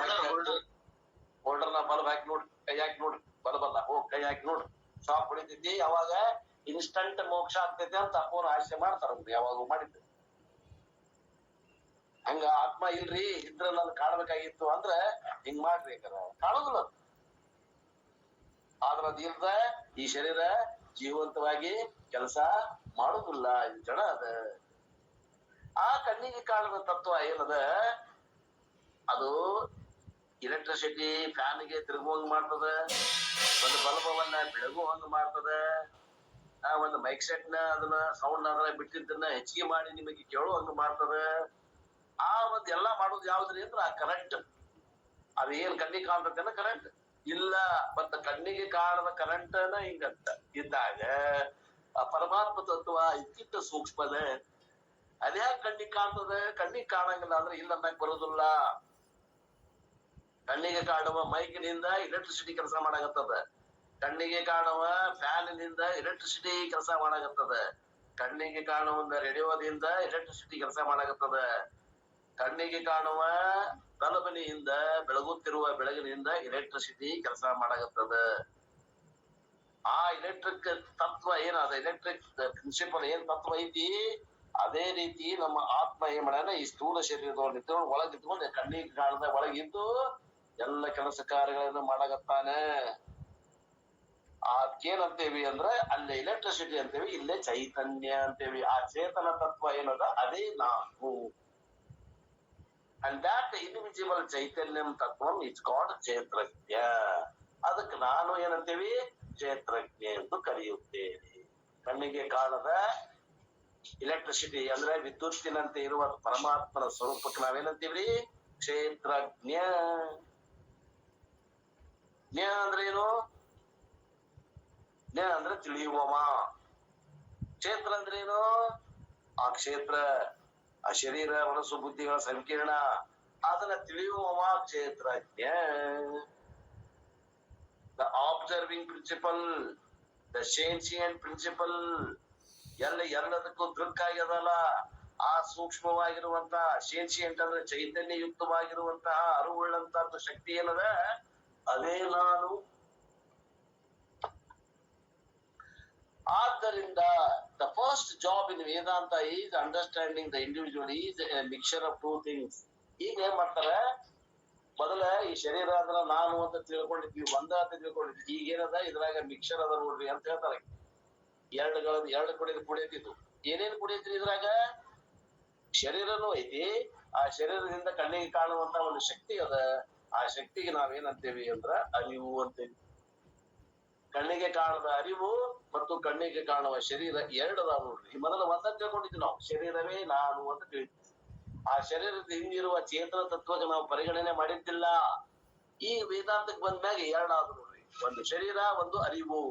ಹಾಕಿ ನೋಡ್ರಿ, ಕೈ ಹಾಕಿ ನೋಡ್ರಿ, ಬಲ್ಬಲ್ಲ ಕೈ ಹಾಕಿ ನೋಡ್ರಿ, ಶಾಕ್ ಹೊಡಿತೈತಿ. ಅವಾಗ ಇನ್ಸ್ಟಂಟ್ ಮೋಕ್ಷ ಆಗ್ತೈತಿ ಅಂತ ಅಪ್ಪನ ಆಶೆ ಮಾಡ್ತಾರ. ಯಾವಾಗ ಮಾಡಿದ್ದೆ ಹಂಗ ಆತ್ಮ ಇಲ್ರಿ, ಇದ್ರ ನಾನು ಕಾಣ್ಬೇಕಾಗಿತ್ತು ಅಂದ್ರೆ ಹಿಂಗ್ ಮಾಡ್ರಿ, ಕಾಣೋದಿಲ್ಲ. ಆದ್ರ ಅದ್ ಇಲ್ದ ಈ ಶರೀರ ಜೀವಂತವಾಗಿ ಕೆಲಸ ಮಾಡುದಿಲ್ಲ, ಜಡ ಅದ. ಆ ಕಣ್ಣಿಗೆ ಕಾಣದ ತತ್ವ ಏನದ, ಅದು ಎಲೆಕ್ಟ್ರಿಸಿಟಿ ಫ್ಯಾನ್ಗೆ ತಿರುಗುವಂಗ ಮಾಡ್ತದ, ಒಂದು ಬಲ್ಬವನ್ನ ಬೆಳಗುವಂಗ ಮಾಡ್ತದ, ಒಂದು ಮೈಕ್ ಸೆಟ್ ನ ಅದನ್ನ ಸೌಂಡ್ ಅದ್ರ ಬಿಟ್ಟಿದ್ದನ್ನ ಹೆಚ್ಚಿಗೆ ಮಾಡಿ ನಿಮಗೆ ಕೇಳುವಂಗ ಮಾಡ್ತದ. ಆ ಒಂದ್ ಎಲ್ಲಾ ಮಾಡೋದು ಯಾವ್ದ್ರಿ ಅಂದ್ರ ಆ ಕರೆಂಟ್. ಅದೇನ್ ಕಣ್ಣಿಗೆ ಕಾಣ್ತೇನ ಕರೆಂಟ್ ಇಲ್ಲ, ಮತ್ತ ಕಣ್ಣಿಗೆ ಕಾಣದ ಕರೆಂಟ್ ಹಿಂಗಂತ ಇದ್ದಾಗ ಆ ಪರಮಾತ್ಮ ತತ್ವ ಇದ್ಕಿಂತ ಸೂಕ್ಷ್ಮದ. ಅದ್ಯಾಕ ಕಣ್ಣಿಗೆ ಕಾಣ್ತದ? ಕಣ್ಣಿಗೆ ಕಾಣಂಗಿಲ್ಲ ಅಂದ್ರೆ ಇಲ್ಲ ಅನ್ನಕ್ ಬರೋದಿಲ್ಲ. ಕಣ್ಣಿಗೆ ಕಾಣುವ ಮೈಕಿನಿಂದ ಎಲೆಕ್ಟ್ರಿಸಿಟಿ ಕೆಲಸ ಮಾಡಾಕತ್ತದ, ಕಣ್ಣಿಗೆ ಕಾಣುವ ಫ್ಯಾನಿನಿಂದ ಎಲೆಕ್ಟ್ರಿಸಿಟಿ ಕೆಲಸ ಮಾಡಾಕತ್ತದ, ಕಣ್ಣಿಗೆ ಕಾಣುವ ರೇಡಿಯೋದಿಂದ ಎಲೆಕ್ಟ್ರಿಸಿಟಿ ಕೆಲಸ ಮಾಡಾಕತ್ತದ, ಕಣ್ಣಿಗೆ ಕಾಣುವ ಬಲ್ಬನಿಂದ ಬೆಳಗುತ್ತಿರುವ ಬೆಳಗಿನಿಂದ ಎಲೆಕ್ಟ್ರಿಸಿಟಿ ಕೆಲಸ ಮಾಡಾಕತ್ತದ. ಆ ಎಲೆಕ್ಟ್ರಿಕ್ ತತ್ವ ಏನದ, ಎಲೆಕ್ಟ್ರಿಕ್ ಪ್ರಿನ್ಸಿಪಲ್ ಏನ್ ತತ್ವ ಐತಿ, ಅದೇ ರೀತಿ ನಮ್ಮ ಆತ್ಮ ಏನ್ ಮಾಡ್ಯಾನ, ಈ ಸ್ಥೂಲ ಶರೀರದೊಳಗೆ ನಿಂತ್ಕೊಂಡು ಒಳಗೆ ಇದ್ಕೊಂಡು ಕಣ್ಣಿಗೆ ಕಾಣದ ಒಳಗಿದ್ದು ಎಲ್ಲ ಕೆಲಸ ಕಾರ್ಯಗಳನ್ನ ಮಾಡಾಕತ್ತಾನೆ. ಅದಕ್ಕೇನಂತೇವಿ ಅಂದ್ರೆ ಅಲ್ಲೇ ಎಲೆಕ್ಟ್ರಿಸಿಟಿ ಅಂತೇವಿ, ಇಲ್ಲೇ ಚೈತನ್ಯ ಅಂತೇವಿ. ಆ ಚೇತನ ತತ್ವ ಏನದ ಅದೇ ನಾವು. ಅಂಡ್ ದ್ಯಾಟ್ ಇನ್ವಿಜಿಬಲ್ ಚೈತನ್ಯಂ ತತ್ವಂ ಇಸ್ ಕಾಲ್ಡ್ ಕ್ಷೇತ್ರಜ್ಞ. ಅದಕ್ಕೆ ನಾನು ಏನಂತೇವಿ, ಕ್ಷೇತ್ರಜ್ಞ ಎಂದು ಕರೆಯುತ್ತೇನೆ. ಕಣ್ಣಿಗೆ ಕಾಣದ ಎಲೆಕ್ಟ್ರಿಸಿಟಿ ಅಂದ್ರೆ ವಿದ್ಯುತ್ತಿನಂತೆ ಇರುವ ಪರಮಾತ್ಮನ ಸ್ವರೂಪಕ್ಕೆ ನಾವೇನಂತೀವ್ರಿ, ಕ್ಷೇತ್ರಜ್ಞ. ಜ್ಞ ಅಂದ್ರೆ ಏನು? ಜ್ಞ ಅಂದ್ರೆ ತಿಳಿಯುವವ. ಕ್ಷೇತ್ರ ಅಂದ್ರೆ ಏನು? ಆ ಕ್ಷೇತ್ರ ಆ ಶರೀರ ಮನಸ್ಸು ಬುದ್ಧಿಗಳ ಸಂಕೀರ್ಣ ಅದನ್ನ ತಿಳಿಯುವವ ಕ್ಷೇತ್ರಜ್ಞ. ದ ಆಬ್ಸರ್ವಿಂಗ್ ಪ್ರಿನ್ಸಿಪಲ್, ದ ಸೇನ್ಸಿಯಂಟ್ ಪ್ರಿನ್ಸಿಪಲ್, ಎಲ್ಲದಕ್ಕೂ ದೃಕ್ಕಾಗ್ಯದಲ್ಲ ಆ ಸೂಕ್ಷ್ಮವಾಗಿರುವಂತಹ ಸೇನ್ಸಿಯಂಟ್ ಅಂದ್ರೆ ಚೈತನ್ಯಯುಕ್ತವಾಗಿರುವಂತಹ ಅರಿವುಳ್ಳಂತಹ ಶಕ್ತಿ ಏನದ ಅದೇ ನಾನು. ಆದ್ದರಿಂದ the first job in Vedanta is understanding the individual is A mixer of two things. ಈಗ ಏನ್ ಮಾಡ್ತಾರೆ, ಮೊದಲ ಈ ಶರೀರ ಅಂದ್ರ ನಾನು ಅಂತ ತಿಳ್ಕೊಂಡಿದ್ವಿ, ಒಂದ ಅಂತ ತಿಳ್ಕೊಂಡಿದ್ವಿ. ಈಗ ಏನದ ಇದ್ರಾಗ ಮಿಕ್ಸರ್ ಅದ ನೋಡ್ರಿ ಅಂತ ಹೇಳ್ತಾರೆ. ಎರಡು ಕುಡಿಯತಿದ್ದು ಏನೇನ್ ಕುಡಿಯತ್ರಿ ಇದ್ರಾಗ? ಶರೀರನೂ ಐತಿ, ಆ ಶರೀರದಿಂದ ಕಣ್ಣಿಗೆ ಕಾಣುವಂತ ಒಂದು ಶಕ್ತಿ ಅದ. ಆ ಶಕ್ತಿಗೆ ನಾವೇನಂತೇವಿ ಅಂದ್ರ ಅರಿವು ಅಂತೇವಿ. ಕಣ್ಣಿಗೆ ಕಾಣದ ಅರಿವು ಮತ್ತು ಕಣ್ಣಿಗೆ ಕಾಣುವ ಶರೀರ ಎರಡದ ನೋಡ್ರಿ. ಮೊದಲು ಒಂದ ತಿಳ್ಕೊಂಡಿದ್ವಿ ನಾವು, ಶರೀರವೇ ನಾನು ಅಂತ ತಿಳಿದ್ವಿ. ಆ ಶರೀರದ ಹಿಂದಿರುವ ಚೇತನ ತತ್ವಕ್ಕೆ ನಾವು ಪರಿಗಣನೆ ಮಾಡಿದ್ದಿಲ್ಲ. ಈ ವೇದಾಂತಕ್ಕೆ ಬಂದ್ಮ್ಯಾಗ ಎರಡಾದ್ರು ನೋಡ್ರಿ, ಒಂದು ಶರೀರ, ಒಂದು ಅರಿವು.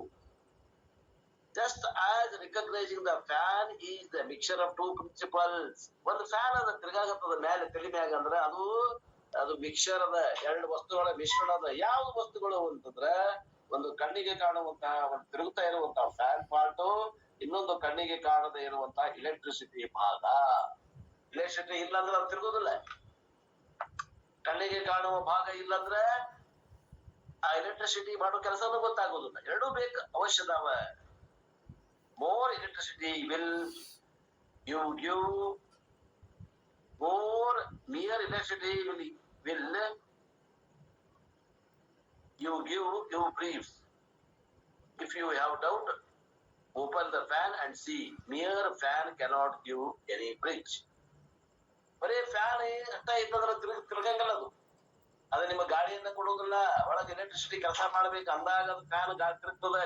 Just as recognising the fan is the mixer of two principles. ಒಂದು ಫ್ಯಾನ್ ಅದ ತಿರ್ಗಾಗತ್ತದ ಮೇಲೆ ತಲೆ ಮ್ಯಾಗ ಅಂದ್ರ ಅದು ಮಿಕ್ಸರ್ ಅದ, ಎರಡು ವಸ್ತುಗಳ ಮಿಶ್ರಣ ಅದ. ಯಾವ ವಸ್ತುಗಳು ಅಂತಂದ್ರ ಒಂದು ಕಣ್ಣಿಗೆ ಕಾಣುವಂತಹ ಒಂದು ತಿರುಗುತ್ತಾ ಇರುವಂತಹ ಫ್ಯಾನ್ ಪಾರ್ಟ್, ಇನ್ನೊಂದು ಕಣ್ಣಿಗೆ ಕಾಣದೇ ಇರುವಂತಹ ಎಲೆಕ್ಟ್ರಿಸಿಟಿ ಭಾಗ. ಎಲೆಕ್ಟ್ರಿಸಿಟಿ ಇಲ್ಲಾಂದ್ರೆ ಅದು ತಿರುಗುದಿಲ್ಲ. ಕಣ್ಣಿಗೆ ಕಾಣುವ ಭಾಗ ಇಲ್ಲಂದ್ರೆ ಆ ಎಲೆಕ್ಟ್ರಿಸಿಟಿ ಮಾಡೋ ಕೆಲಸನೂ ಗೊತ್ತಾಗೋದಿಲ್ಲ. ಎರಡೂ ಬೇಕು, ಅವಶ್ಯದಾವ. More electricity will you give, more mere electricity will you give you brief. If you have doubt, open the fan and see. Mere fan cannot give any bridge. ಬರೀ ಫ್ಯಾನ್ ಅಷ್ಟ ಇತ್ತಂದ್ರೆ ತಿರುಗಂಗಲ್ಲ ಅದು ನಿಮ್ಮ ಗಾಳಿಯನ್ನ ಕೊಡೋದಿಲ್ಲ. ಒಳಗೆ ಎಲೆಕ್ಟ್ರಿಸಿಟಿ ಕೆಲಸ ಮಾಡ್ಬೇಕು ಅಂದಾಗ ಅದು ಫ್ಯಾನ್ ಗಾಳಿ ತಿರುಗ್ತದೆ,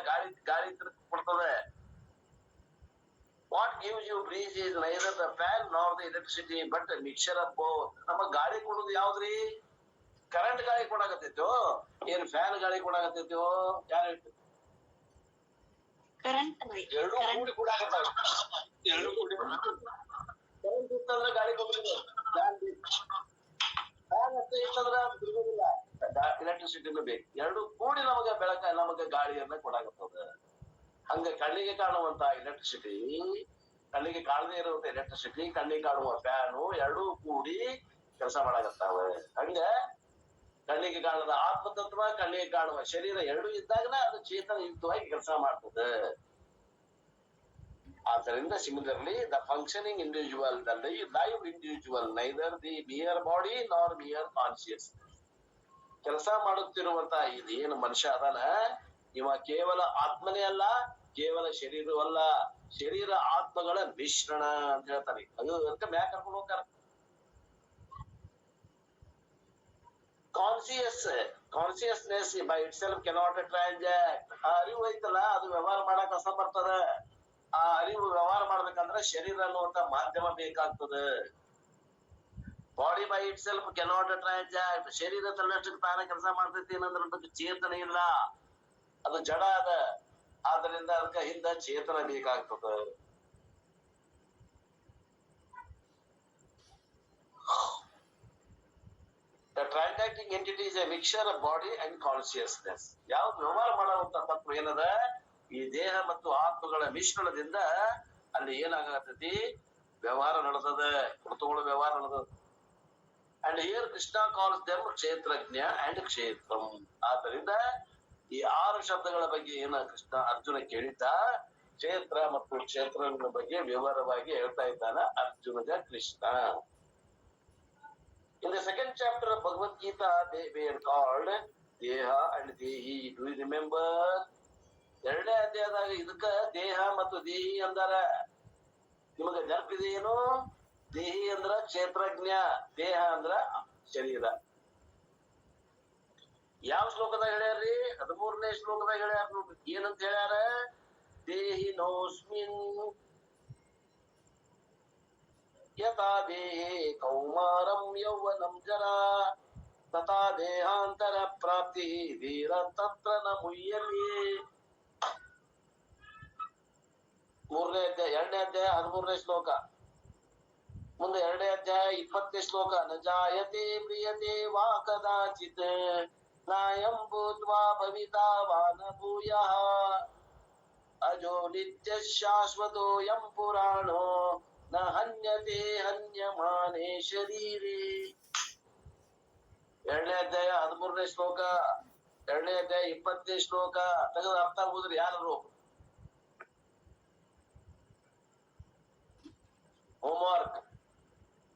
ಗಾಳಿ ಕೊಡ್ತದೆ. What gives you breeze is neither the fan nor the electricity but a mixture of both. ನಮಗ್ ಗಾಳಿ ಕೊಡೋದು ಯಾವ್ದ್ರಿ? ಕರೆಂಟ್ ಗಾಳಿ ಕೊಡಾಕತ್ತೈತೋ ಏನ್ ಫ್ಯಾನ್ ಗಾಳಿ ಕೊಡಾಕತ್ತೈತೋ? ಯಾರು ಹೇಳ್ತೀವಿ? ಎರಡು ಕೂಡಿ ಕೊಡಾಕತ್ತಾವ. ಎರಡು ಕೂಡಿ ಕರೆಂಟ್ ಇತ್ತಂದ್ರೆ ಗಾಳಿ ಕೊಡ್ತದೆ, ಫ್ಯಾನ್ ಅಷ್ಟೇ ಇತ್ತಂದ್ರೆ ತಿರುಗೋದಿಲ್ಲ, ಎಲೆಕ್ಟ್ರಿಸಿಟಿನೂ ಬೇಕು. ಎರಡು ಕೂಡಿ ನಮಗೆ ಗಾಳಿಯನ್ನ ಕೊಡಾಕತ್ತದ. ಹಂಗ ಕಣ್ಣಿಗೆ ಕಾಣುವಂತ ಎಲೆಕ್ಟ್ರಿಸಿಟಿ, ಕಣ್ಣಿಗೆ ಕಾಣದೇ ಇರುವಂತ ಎಲೆಕ್ಟ್ರಿಸಿಟಿ, ಕಣ್ಣಿಗೆ ಕಾಣುವ ಫ್ಯಾನು ಎರಡೂ ಕೂಡಿ ಕೆಲಸ ಮಾಡಾಕತ್ತಾವ. ಹಂಗ ಕಣ್ಣಿಗೆ ಕಾಣದ ಆತ್ಮತತ್ವ, ಕಣ್ಣಿಗೆ ಕಾಣುವ ಶರೀರ ಎರಡೂ ಇದ್ದಾಗನ ಅದು ಚೇತನ ಯುಕ್ತವಾಗಿ ಕೆಲಸ ಮಾಡ್ತದೆ. ಆದ್ದರಿಂದ similarly the functioning individual, the live individual, neither the mere body ನಾರ್ ಮಿಯರ್ ಕಾನ್ಶಿಯಸ್. ಕೆಲಸ ಮಾಡುತ್ತಿರುವಂತ ಇದೇನು ಮನುಷ್ಯ ಅದಾನ, ಇವ ಕೇವಲ ಆತ್ಮನೇ ಅಲ್ಲ, ಕೇವಲ ಶರೀರವಲ್ಲ, ಶರೀರ ಆತ್ಮಗಳ ಮಿಶ್ರಣ ಅಂತ ಹೇಳ್ತಾರೆ. ಅದು ಅದಕ್ಕೆ ಮ್ಯಾಕ್ ಕರ್ಕೊಂಡು ಹೋಗ್ತಾರ. Consciousness by it self cannot transact. ಆ ಅರಿವು ಐತಲ್ಲ, ಅದು ವ್ಯವಹಾರ ಮಾಡಕ್ ಅಸಮರ್ಥದ. ಆ ಅರಿವು ವ್ಯವಹಾರ ಮಾಡ್ಬೇಕಂದ್ರೆ ಶರೀರ ಅನ್ನುವಂತ ಮಾಧ್ಯಮ ಬೇಕಾಗ್ತದೆ. Body by it self cannot transact. ಶರೀರ ತನ್ನಷ್ಟಕ್ಕೆ ತಾನೇ ಕೆಲಸ ಮಾಡ್ತೈತಿ ಏನಂದ್ರೆ ಚೇತನ ಇಲ್ಲ, ಅದು ಜಡ ಅದ. ಆದ್ದರಿಂದ ಅದಕ್ಕೆ ಹಿಂದ ಚೇತನ ಬೇಕಾಗ್ತದ. The transacting entity is a mixture of body and consciousness. ಯಾವ್ದು ವ್ಯವಹಾರ ಮಾಡುವಂತ ತತ್ವ ಏನದ, ಈ ದೇಹ ಮತ್ತು ಆತ್ಮಗಳ ಮಿಶ್ರಣದಿಂದ ಅಲ್ಲಿ ಏನಾಗತೈತಿ, ವ್ಯವಹಾರ ನಡೆದದ, ವಸ್ತುಗಳ ವ್ಯವಹಾರ ನಡೆದ. And here Krishna calls them ಕ್ಷೇತ್ರಜ್ಞ and ಕ್ಷೇತ್ರಂ. ಆದ್ದರಿಂದ ಈ 6 ಶಬ್ದಗಳ ಬಗ್ಗೆ ಏನ ಕೃಷ್ಣ ಅರ್ಜುನ ಕೇಳಿದ್ದ, ಕ್ಷೇತ್ರ ಮತ್ತು ಕ್ಷೇತ್ರಗಳ ಬಗ್ಗೆ ವಿವರವಾಗಿ ಹೇಳ್ತಾ ಇದ್ದಾನ ಅರ್ಜುನಗ Krishna. In the second chapter of Bhagavad Gita, they were called Deha and Dehi. Do you remember? ಎರಡನೇ ಅಧ್ಯಾಯದಾಗ ಇದಕ್ಕ ದೇಹ ಮತ್ತು ದೇಹಿ ಅಂದಾರ. ನಿಮಗೆ ನೆನಪಿದೆಯೇನು? ದೇಹಿ ಅಂದ್ರ ಕ್ಷೇತ್ರಜ್ಞ, ದೇಹ ಅಂದ್ರ ಶರೀರ. ಯಾವ ಶ್ಲೋಕದಾಗ ಹೇಳ್ಯಾರ್ರಿ? 13ನೇ ಶ್ಲೋಕದಾಗ ಹೇಳ್ಯಾರ ನೋಡ್ರಿ. ಏನಂತ ಹೇಳ್ಯಾರ? ದೇಹಿ ನೋಸ್ಮಿನ್ ಯಥಾ ದೇಹೇ ಕೌಮಾರಂ ಯೌವನಂ ಜರಾ ತಥಾ ದೇಹಾಂತರ ಪ್ರಾಪ್ತಿ ಧೀರ ತತ್ರ ನ ಮುಹ್ಯತೆ. 3ನೇ ಅಧ್ಯಾಯ 2ನೇ ಅಧ್ಯಾಯ 13ನೇ ಶ್ಲೋಕ. ಮುಂದೆ 2ನೇ ಅಧ್ಯಾಯ 20ನೇ ಶ್ಲೋಕ ನ ಜಾಯತೆ ಮ್ರಿಯತೆ ವಾ ಕದಾಚಿತ್ ನಾಯಂ ಭೂತ್ವಾ ಭವಿತಾ ವಾ ನ ಭೂಯಃ ಅಜೋ ನಿತ್ಯ ಶಾಶ್ವತೋಯಂ ಪುರಾಣೋ ನ ಹನ್ಯತೆ ಹನ್ಯಮಾನೇ ಶರೀರೇ. 2ನೇ ಅಧ್ಯಾಯ 13ನೇ ಶ್ಲೋಕ, 2ನೇ ಅಧ್ಯಾಯ 20ನೇ ಶ್ಲೋಕ ತೆಗೆದು ಅರ್ಥ ಆಗುದ್ರಿ ಯಾರು? ಹೋಮ್ವರ್ಕ್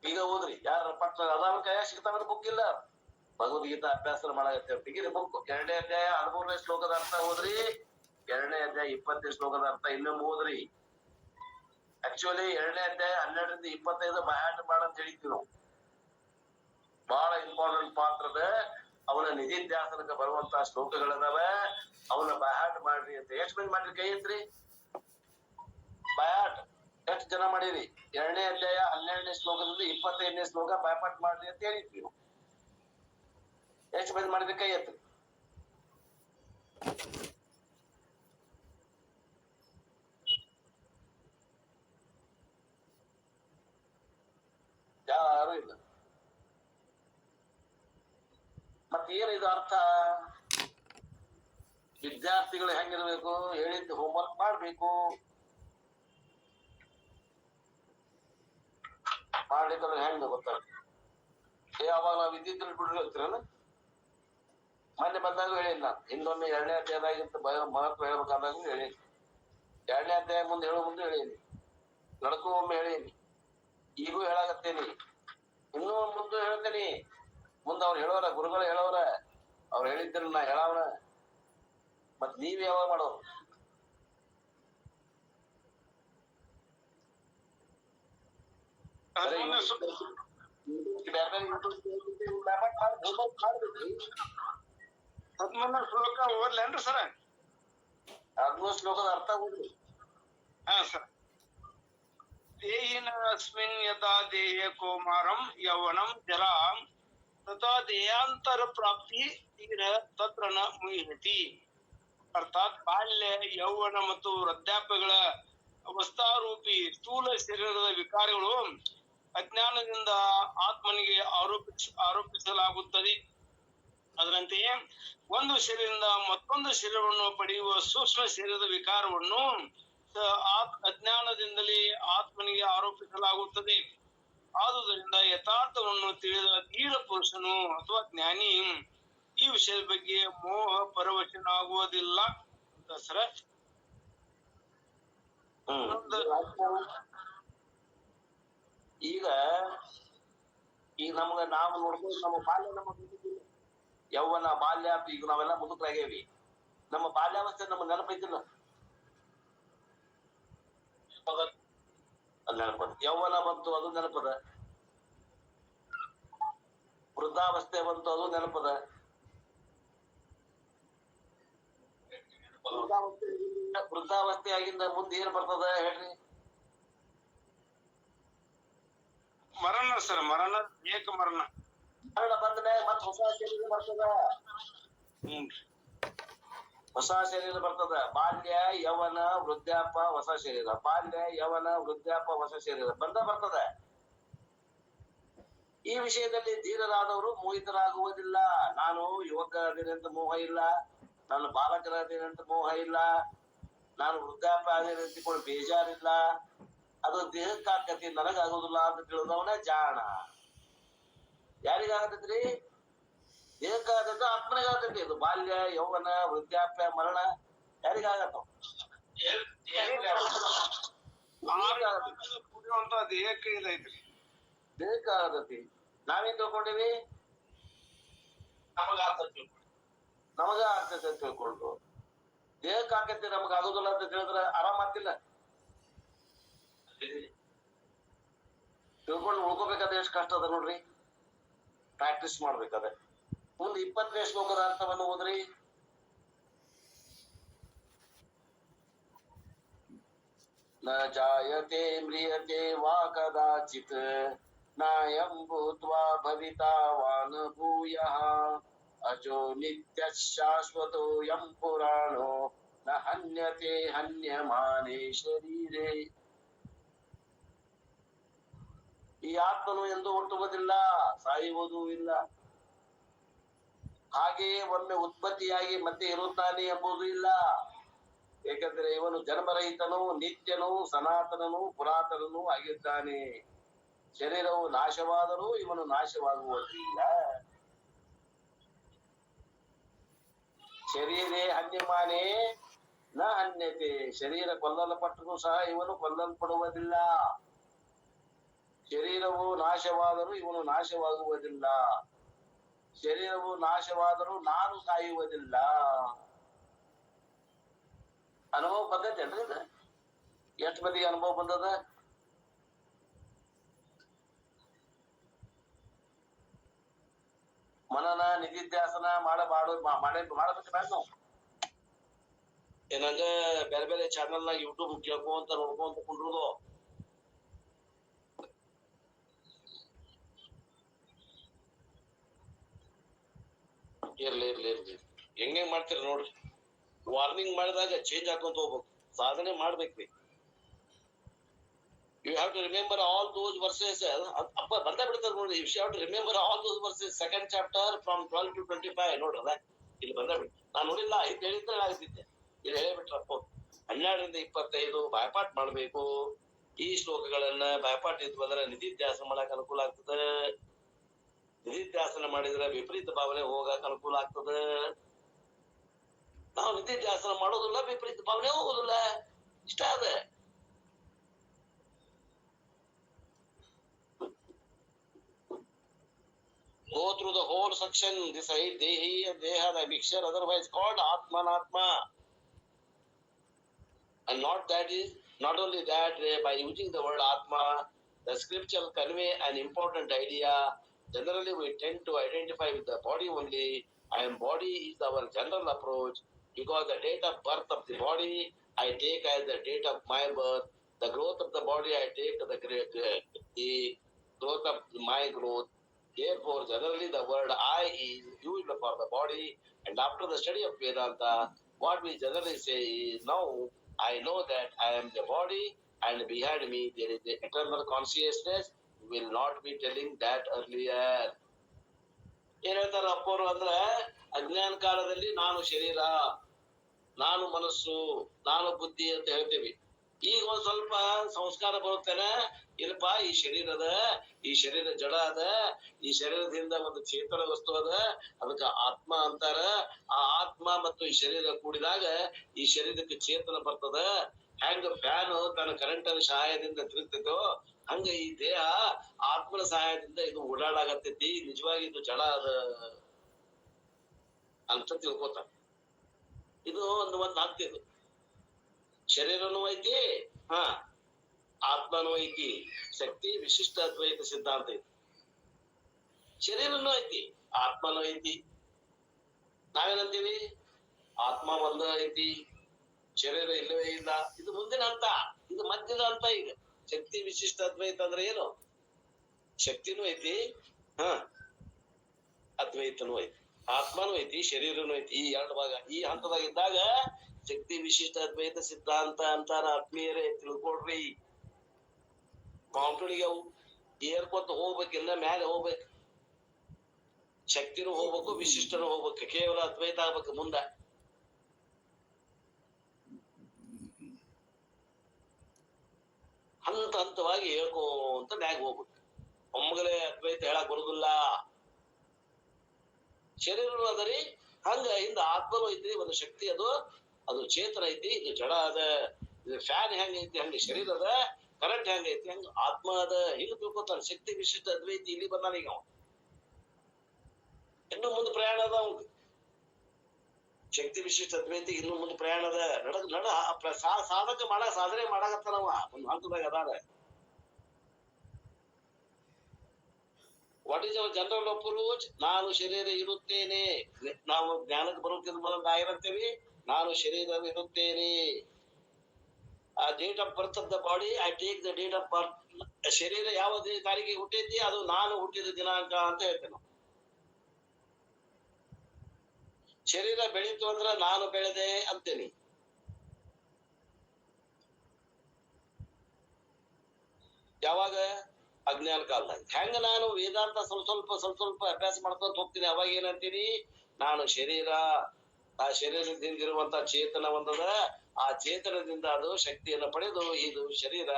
ಈಗ ಓದ್ರಿ. ಯಾರ ಪಟ್ಟ ಅದಾವ ಕೈಯಾಗ ಸಿಗ್ತಾವ ಬುಕ್ ಇಲ್ಲ, ಭಗವದ್ಗೀತಾ ಅಭ್ಯಾಸ ಮಾಡಾಕತ್ತೇವ್. ತೆಗೀರಿ ಬುಕ್. 2ನೇ ಅಧ್ಯಾಯ 13ನೇ ಶ್ಲೋಕದ ಅರ್ಥ ಓದ್ರಿ. 2ನೇ ಅಧ್ಯಾಯ 20ನೇ ಶ್ಲೋಕದ ಅರ್ಥ ಇನ್ನೊಮ್ಮೆ ಓದ್ರಿ. ಆಕ್ಚುಲಿ 2ನೇ ಅಧ್ಯಾಯ 12ರಿಂದ 25 ಬಯಾಟ ಮಾಡ ಅಂತ ಹೇಳಿದ್ವಿ ನಾವು. ಬಹಳ ಇಂಪಾರ್ಟೆಂಟ್ ಪಾತ್ರದ ಅವನ ನಿಧಿಧ್ಯಾಸನಕ್ಕೆ ಬರುವಂತ ಶ್ಲೋಕಗಳದಾವ, ಅವನ ಬಯಾಟ್ ಮಾಡ್ರಿ ಅಂತ. ಎಷ್ಟು ಮಂದಿ ಮಾಡ್ರಿ ಕೈ ಎತ್ರಿ? ಬಯಾಟ್ ಎಷ್ಟು ಜನ ಮಾಡಿರಿ? 2ನೇ ಅಧ್ಯಾಯ 12ನೇ ಶ್ಲೋಕದಿಂದ 25ನೇ ಶ್ಲೋಕ ಬಯಪಾಟ್ ಮಾಡ್ರಿ ಅಂತ ಹೇಳಿದ್ವಿ ನಾವು. ಎಷ್ಟು ಮಂದಿ ಮಾಡಿದ್ರಿ ಕೈ ಎತ್ರಿ? ಯಾರು ಇಲ್ಲ. ಮತ್ತೇನಿದು ಅರ್ಥ? ವಿದ್ಯಾರ್ಥಿಗಳು ಹೆಂಗಿರ್ಬೇಕು? ಹೇಳಿದ್ದು ಹೋಮ್ವರ್ಕ್ ಮಾಡ್ಬೇಕು. ಮಾಡ್ಲಿಕ್ಕಂದ್ರೆ ಹೆಂಗ ಗೊತ್ತಾಗ್ತದೆ? ಯಾವಾಗ ನಾವು ಇದ್ದಿದ್ರು ಬಿಡ್ರಿ ಹೇಳ್ತೀರಲ್ಲ. ಮೊನ್ನೆ ಬಂದಾಗ ಹೇಳಿಲ್ಲ ನಾನು. ಹಿಂದೊಮ್ಮೆ 2ನೇ ಅಧ್ಯಾಯದಾಗಿಂತ ಮಹತ್ವ ಹೇಳ್ಬೇಕಾದಾಗ ಹೇಳೀನಿ. 2ನೇ ಅಧ್ಯಾಯ ಮುಂದೆ ಹೇಳೋ ಮುಂದೆ ಹೇಳೀನಿ. ನಡ್ಕೋ ಒಮ್ಮೆ ಹೇಳೀನಿ. ಈಗೂ ಹೇಳಾಕತ್ತೇನಿ. ಇನ್ನೂ ಮುಂದೆ ಹೇಳ್ತೇನಿ. ಮುಂದೆ ಅವ್ರು ಹೇಳೋರ, ಗುರುಗಳು ಹೇಳೋರ, ಅವ್ರು ಹೇಳಿದ್ರು ನಾ ಹೇಳವನ. ಮತ್ ನೀವ್ ಯಾವಾಗ ಮಾಡೋರು? ಶ್ಲೋಕ ಓದ್ಲೇನ್ರಿ ಸರ? 13 ಶ್ಲೋಕದ ಅರ್ಥ ಓದ್ರಿ. ಹಾ ಸರ್. ದೇಹಿನಸ್ಮಿನ್ ಯಥಾ ದೇಹ ಕೌಮಾರಂ ಯೌವನಂ ಜರಾ ತಥಾ ದೇಯಾಂತರ ಪ್ರಾಪ್ತಿ ತೀರ ತತ್ರ ನ ಮುಹ್ಯತಿ. ಅರ್ಥಾತ್ ಬಾಲ್ಯ, ಯೌವನ ಮತ್ತು ವೃದ್ಧಾಪ್ಯಗಳ ಅವಸ್ಥಾರೂಪಿ ಸ್ಥೂಲ ಶರೀರದ ವಿಕಾರಗಳು ಅಜ್ಞಾನದಿಂದ ಆತ್ಮನಿಗೆ ಆರೋಪಿಸಲಾಗುತ್ತದೆ. ಅದರಂತೆಯೇ ಒಂದು ಶರೀರದಿಂದ ಮತ್ತೊಂದು ಶರೀರವನ್ನು ಪಡೆಯುವ ಸೂಕ್ಷ್ಮ ಶರೀರದ ವಿಕಾರವನ್ನು ಅಜ್ಞಾನದಿಂದಲೇ ಆತ್ಮನಿಗೆ ಆರೋಪಿಸಲಾಗುತ್ತದೆ. ಆದುದರಿಂದ ಯಥಾರ್ಥವನ್ನು ತಿಳಿದ ಧೀರ ಪುರುಷನು ಅಥವಾ ಜ್ಞಾನಿ ಈ ವಿಷಯದ ಬಗ್ಗೆ ಮೋಹ ಪರವಶನಾಗುವುದಿಲ್ಲ ಅಂತ ಸರ. ಈಗ ನಮ್ಗ ನಾವು ನೋಡ್ಬೋದು, ನಮ್ಮ ಬಾಲ್ಯ, ನಮ್ಮ ಯೌವನ, ಬಾಲ್ಯ, ಈಗ ನಾವೆಲ್ಲ ಮುದುಕರಾಗೇವಿ. ನಮ್ಮ ಬಾಲ್ಯಾವಸ್ಥೆ ನಮ್ಮ ನೆನಪೈತಿಲ್ಲ? ಅದು ನೆನಪದ. ಯೌವನ ಬಂತು, ಅದು ನೆನಪದ. ವೃದ್ಧಾವಸ್ಥೆ ಬಂತು, ಅದು ನೆನಪದ. ವೃದ್ಧಾವಸ್ಥೆ ಆಗಿಂದ ಮುಂದೆ ಏನ್ ಬರ್ತದ ಹೇಳ್ರಿ? ಮರಣ ಸರ್. ಮರಣ, ಏಕ ಮರಣ. ಮರಣ ಬಂದ ಮೇಲೆ ಮತ್ ಹೊಸ ಶರೀರ ಬರ್ತದ. ಹೊಸ ಶರೀರ ಬರ್ತದ. ಬಾಲ್ಯ, ಯೌವನ, ವೃದ್ಧಾಪ್ಯ, ಹೊಸ ಶರೀರ. ಬಾಲ್ಯ, ಯೌವನ, ವೃದ್ಧಾಪ್ಯ, ಹೊಸ ಶರೀರ ಬರ್ತದ. ಈ ವಿಷಯದಲ್ಲಿ ಧೀರರಾದವರು ಮೋಹಿತರಾಗುವುದಿಲ್ಲ. ನಾನು ಯುವಕ ಅದೇನಂತ ಮೋಹ ಇಲ್ಲ, ನಾನು ಬಾಲಕರ ಅದೇನಂತ ಮೋಹ ಇಲ್ಲ, ನಾನು ವೃದ್ಧಾಪ್ಯ ಅದೇನಂತ ಬೇಜಾರಿಲ್ಲ. ಅದು ದೇಹಕ್ಕಾಗತಿ, ನನಗಾಗೋದಿಲ್ಲ ಅಂತ ತಿಳಿದವನ ಜಾಣ. ಯಾರಿಗಾಗತೈತ್ರಿ? ದೇಹಕ್ಕಾಗತ್ತ, ಆತ್ಮನಿಗಾಗತೈತಿ. ಇದು ಬಾಲ್ಯ, ಯೌವನ, ವೃದ್ಧಾಪ್ಯ, ಮರಣ ಯಾರಿಗಾಗತ್ತ? ದೇಹಕ್ಕೆ ಇದೈತ್ರಿ. ದೇಹಕ್ಕಾಗತೈತಿ. ನಾವೇನ್ ತಿಳ್ಕೊಂಡಿವಿ? ನಮಗ ಆಗ್ತೈತೆ ಅಂತ ತಿಳ್ಕೊಂಡು. ದೇಹಕ್ಕೆ ಆಕೈತಿ, ನಮಗ ಆಗೋದಿಲ್ಲ ಅಂತ ತಿಳಿದ್ರೆ ಆರಾಮ್ ಆಗ್ತಿಲ್ಲ. ತಿಳ್ಕೊಂಡು ಉಳ್ಕೋಬೇಕಾದ್ರೆ ಎಷ್ಟು ಕಷ್ಟ ಅದ ನೋಡ್ರಿ. ಪ್ರಾಕ್ಟೀಸ್ ಮಾಡ್ಬೇಕಾದ. ಮುಂದೆ 20ನೇ ಶ್ಲೋಕದ ಅರ್ಥವನ್ನು ಓದ್ರಿ. ನ ಜಾಯತೆ ಮ್ರಿಯತೆ ವಾ ಕದಾಚಿತ್ ನಾಯಂ ಭೂತ್ವಾ ಭವಿತಾ ವಾ ನ ಭೂಯಃ ಅಜೋ ನಿತ್ಯ ಶಾಶ್ವತೋಯಂ ಪುರಾಣೋ ನ ಹನ್ಯತೆ ಹನ್ಯಮಾನೇ ಶರೀರೇ. ಈ ಆತ್ಮನು ಎಂದು ಹುಟ್ಟುವುದಿಲ್ಲ, ಸಾಯುವುದೂ ಇಲ್ಲ. ಹಾಗೆಯೇ ಒಮ್ಮೆ ಉತ್ಪತ್ತಿಯಾಗಿ ಮತ್ತೆ ಇರುತ್ತಾನೆ ಎಂಬುದು ಇಲ್ಲ. ಏಕೆಂದರೆ ಇವನು ಜನ್ಮರಹಿತನು, ನಿತ್ಯನು, ಸನಾತನನು, ಪುರಾತನನು ಆಗಿದ್ದಾನೆ. ಶರೀರವು ನಾಶವಾದರೂ ಇವನು ನಾಶವಾಗುವುದಿಲ್ಲ. ಶರೀರೇ ಹನ್ಯಮಾನೇ ನ ಹನ್ಯತೆ. ಶರೀರ ಕೊಲ್ಲಲ್ಪಟ್ಟರೂ ಸಹ ಇವನು ಕೊಲ್ಲಲ್ಪಡುವುದಿಲ್ಲ. ಶರೀರವು ನಾಶವಾದರೂ ಇವನು ನಾಶವಾಗುವುದಿಲ್ಲ. ಶರೀರವು ನಾಶವಾದರೂ ನಾನು ಸಾಯುವುದಿಲ್ಲ. ಅನುಭವ ಬಂದೈತೇನ್ರಿ ಇದು? ಎಷ್ಟು ಮಂದಿಗೆ ಅನುಭವ ಬಂದದ? ಮನನ ನಿಧಿಧ್ಯಾಸನ ಮಾಡಬೇಕು ನಾವು. ಏನಂಗ ಬೇರೆ ಬೇರೆ ಚಾನಲ್ ನಾಗ ಯೂಟ್ಯೂಬ್ ಕೇಳ್ಕೊಂತ ನೋಡ್ಕೊಂತ ಕುಂಡ್ರುದು. ಇರ್ಲಿ ಹೆಂಗ್ ಮಾಡ್ತೀರಿ ನೋಡ್ರಿ. ವಾರ್ನಿಂಗ್ ಮಾಡಿದಾಗ ಚೇಂಜ್ ಹಾಕೊಂತ ಹೋಗ್ಬೇಕು. ಸಾಧನೆ ಮಾಡ್ಬೇಕ್ರಿ. You have to remember all those verses. ಅಪ್ಪ ಬರ್ತಾ ಬಿಡ್ತಾರೆ ನೋಡಿ. You have to remember all those verses. 2nd chapter from 12 to 25 ನೋಡ್ರಲ್ಲ, ಇಲ್ಲಿ ಬಂದ ಬಿಟ್ಟು ನಾನು ನೋಡಿಲ್ಲ. ಇದು ಹೇಳಿದ್ರೆ ಆಗ್ತಿದ್ದೆ, ಇಲ್ಲಿ ಹೇಳಿಬಿಟ್ರಪ್ಪ. 12ರಿಂದ 25 ಬಾಯ್ಪಾಟ್ ಮಾಡ್ಬೇಕು. ಈ ಶ್ಲೋಕಗಳನ್ನ ಬಾಯ್ಪಾಟ್ ಇದ್ ಬಂದ್ರೆ ನಿಧಿಧ್ಯಾಸನ ಮಾಡಕ್ ಅನುಕೂಲ ಆಗ್ತದೆ. ನಿಧಿಧ್ಯಾಸನ ಮಾಡಿದ್ರೆ ವಿಪರೀತ ಭಾವನೆ ಹೋಗಕ್ ಅನುಕೂಲ ಆಗ್ತದೆ. ನಾವು ನಿಧಿಧ್ಯಾಸನ ಮಾಡೋದಿಲ್ಲ, ವಿಪರೀತ ಭಾವನೆ ಹೋಗೋದಿಲ್ಲ. ಇಷ್ಟ ಅದ. Go through the whole section. This is Dehi and Deha, the mixture, otherwise called Atmanatma. And not only that, by using the word Atma, the scripture convey an important idea. Generally, we tend to identify with the body only, and body is our general approach, because the date of birth of the body I take as the date of my birth. The growth of the body I take the growth of my growth. Therefore, generally the word I is used for the body, and after the study of Vedanta, what we generally say is, now I know that I am the body, and behind me there is the eternal consciousness. We will not be telling that earlier. ಏನ್ ಹೇಳ್ತಾರ ಅಪ್ಪರು ಅಂದ್ರೆ, ಅಜ್ಞಾನ ಕಾಲದಲ್ಲಿ ನಾನು ಶರೀರ, ನಾನು ಮನಸ್ಸು, ನಾನು ಬುದ್ಧಿ ಅಂತ ಹೇಳ್ತೀವಿ. ಈಗ ಒಂದ್ ಸ್ವಲ್ಪ ಸಂಸ್ಕಾರ ಬರುತ್ತೇನೆ, ಇಲ್ಲಪ್ಪ ಈ ಶರೀರ ಜಡ ಅದ, ಈ ಶರೀರದಿಂದ ಒಂದು ಚೇತನ ವಸ್ತು ಅದ, ಅದಕ್ಕ ಆತ್ಮ ಅಂತಾರ. ಆ ಆತ್ಮ ಮತ್ತು ಈ ಶರೀರ ಕೂಡಿದಾಗ ಈ ಶರೀರಕ್ಕೆ ಚೇತನ ಬರ್ತದ. ಹೆಂಗ ಫ್ಯಾನ್ ತನ್ನ ಕರೆಂಟ್ ಸಹಾಯದಿಂದ ತಿರುಗ್ತೈತೋ, ಹಂಗ ಈ ದೇಹ ಆತ್ಮನ ಸಹಾಯದಿಂದ ಇದು ಓಡಾಡಾಗತ್ತೈತಿ. ನಿಜವಾಗಿ ಇದು ಜಡ ಅದ ಅಂತ ತಿಳ್ಕೊತಾರ. ಇದು ಒಂದ್ ಆಗ್ತಿದೆ. ಶರೀರನೂ ಐತಿ, ಆತ್ಮನೂ ಐತಿ. ಶಕ್ತಿ ವಿಶಿಷ್ಟ ಅದ್ವೈತ ಸಿದ್ಧಾಂತ ಐತಿ. ಶರೀರನೂ ಐತಿ, ಆತ್ಮನೂ ಐತಿ. ನಾವೇನಂತೀವಿ? ಆತ್ಮ ಒಂದ ಐತಿ, ಶರೀರ ಇಲ್ಲವೇ ಇಲ್ಲ. ಇದು ಮುಂದಿನ ಹಂತ, ಇದು ಮಧ್ಯದ ಹಂತ. ಈಗ ಶಕ್ತಿ ವಿಶಿಷ್ಟ ಅದ್ವೈತ ಅಂದ್ರೆ ಏನು? ಶಕ್ತಿನೂ ಐತಿ, ಅದ್ವೈತನೂ ಐತಿ, ಆತ್ಮನೂ ಐತಿ, ಶರೀರನೂ ಐತಿ. ಈ 2 ಭಾಗ. ಈ ಹಂತದಾಗ ಇದ್ದಾಗ ಶಕ್ತಿ ವಿಶಿಷ್ಟ ಅದ್ವೈತ ಸಿದ್ಧಾಂತ ಅಂತಾರ. ಆತ್ಮೀಯರೇ ತಿಳ್ಕೊಡ್ರಿ. ಕಾಂಪ್ಯೂಟಿಗೆ ಅವು ಏರ್ಕೊತ ಹೋಗ್ಬೇಕಿಲ್ಲ, ಮ್ಯಾಲೆ ಹೋಗ್ಬೇಕು. ಶಕ್ತಿನೂ ಹೋಗ್ಬೇಕು, ವಿಶಿಷ್ಟನೂ ಹೋಗ್ಬೇಕು. ಕೇವಲ ಅದ್ವೈತ ಆಗ್ಬೇಕು ಮುಂದ. ಹಂತವಾಗಿ ಹೇಳ್ಕೊಂತ ಮ್ಯಾಗ ಹೋಗ್ಬೇಕು. ಒಮ್ಮಗಲೇ ಅದ್ವೈತ ಹೇಳಕ್ ಬರುದಿಲ್ಲ. ಶರೀರನು ಅದರಿ, ಹಂಗ ಹಿಂದ ಆತ್ಮನೂ ಐತಿ. ಒಂದು ಶಕ್ತಿ ಅದು ಚೇತನ ಐತಿ, ಇದು ಜಡ ಅದ. ಇದು ಫ್ಯಾನ್ ಹೆಂಗ ಐತಿ ಹಂಗ ಶರೀರ ಅದ, ಕರೆಂಟ್ ಹೆಂಗ ಐತಿ ಹಂಗ ಆತ್ಮ ಅದ. ಹಿಂಗ ತಿಳ್ಕೊತಾನ. ಶಕ್ತಿ ವಿಶಿಷ್ಟ ಅದ್ವೈತಿ ಇಲ್ಲಿ ಬಂದಾನ. ಈಗ ಇನ್ನು ಮುಂದೆ ಪ್ರಯಾಣ ಅದ ಅವಂಗ. ಶಕ್ತಿ ವಿಶಿಷ್ಟ ಅದ್ವೈತಿ ಇನ್ನು ಮುಂದೆ ಪ್ರಯಾಣ ಅದ. ಸಾಧಕ ಸಾಧನೆ ಮಾಡಾಕತ್ತಾನವ. ಒಂದು ಹಂತದಾಗ ಅದಾರ. What is our general approach? ನಾನು ಶರೀರ ಇರುತ್ತೇನೆ. ನಾವು ಜ್ಞಾನಕ್ಕೆ ಬರುತ್ತಿದ್ದ ಮೊದಲು ಏನಂತೇವಿ? ನಾನು ಶರೀರ ಇರುತ್ತೇನೆ. ಆ date of birth of the body I take the date of birth. ಶರೀರ ಯಾವ ತಾರೀಕಿಗೆ ಹುಟ್ಟೈತಿ ಅದು ನಾನು ಹುಟ್ಟಿದ ದಿನಾಂಕ ಅಂತ ಹೇಳ್ತೇನೆ. ಶರೀರ ಬೆಳೀತು ಅಂದ್ರ ನಾನು ಬೆಳೆದೆ ಅಂತೇನಿ. ಯಾವಾಗ ಅಜ್ಞಾನ ಕಾಲದಾಗ. ಹೆಂಗ ನಾನು ವೇದಾಂತ ಸ್ವಲ್ಪ ಸ್ವಲ್ಪ ಅಭ್ಯಾಸ ಮಾಡ್ಕೊಂತ ಹೋಗ್ತೀನಿ, ಅವಾಗ ಏನಂತೀನಿ, ನಾನು ಶರೀರ, ಆ ಶರೀರದಿಂದ ಇರುವಂತ ಚೇತನ ಒಂದದ, ಆ ಚೇತನದಿಂದ ಅದು ಶಕ್ತಿಯನ್ನು ಪಡೆದು ಇದು ಶರೀರ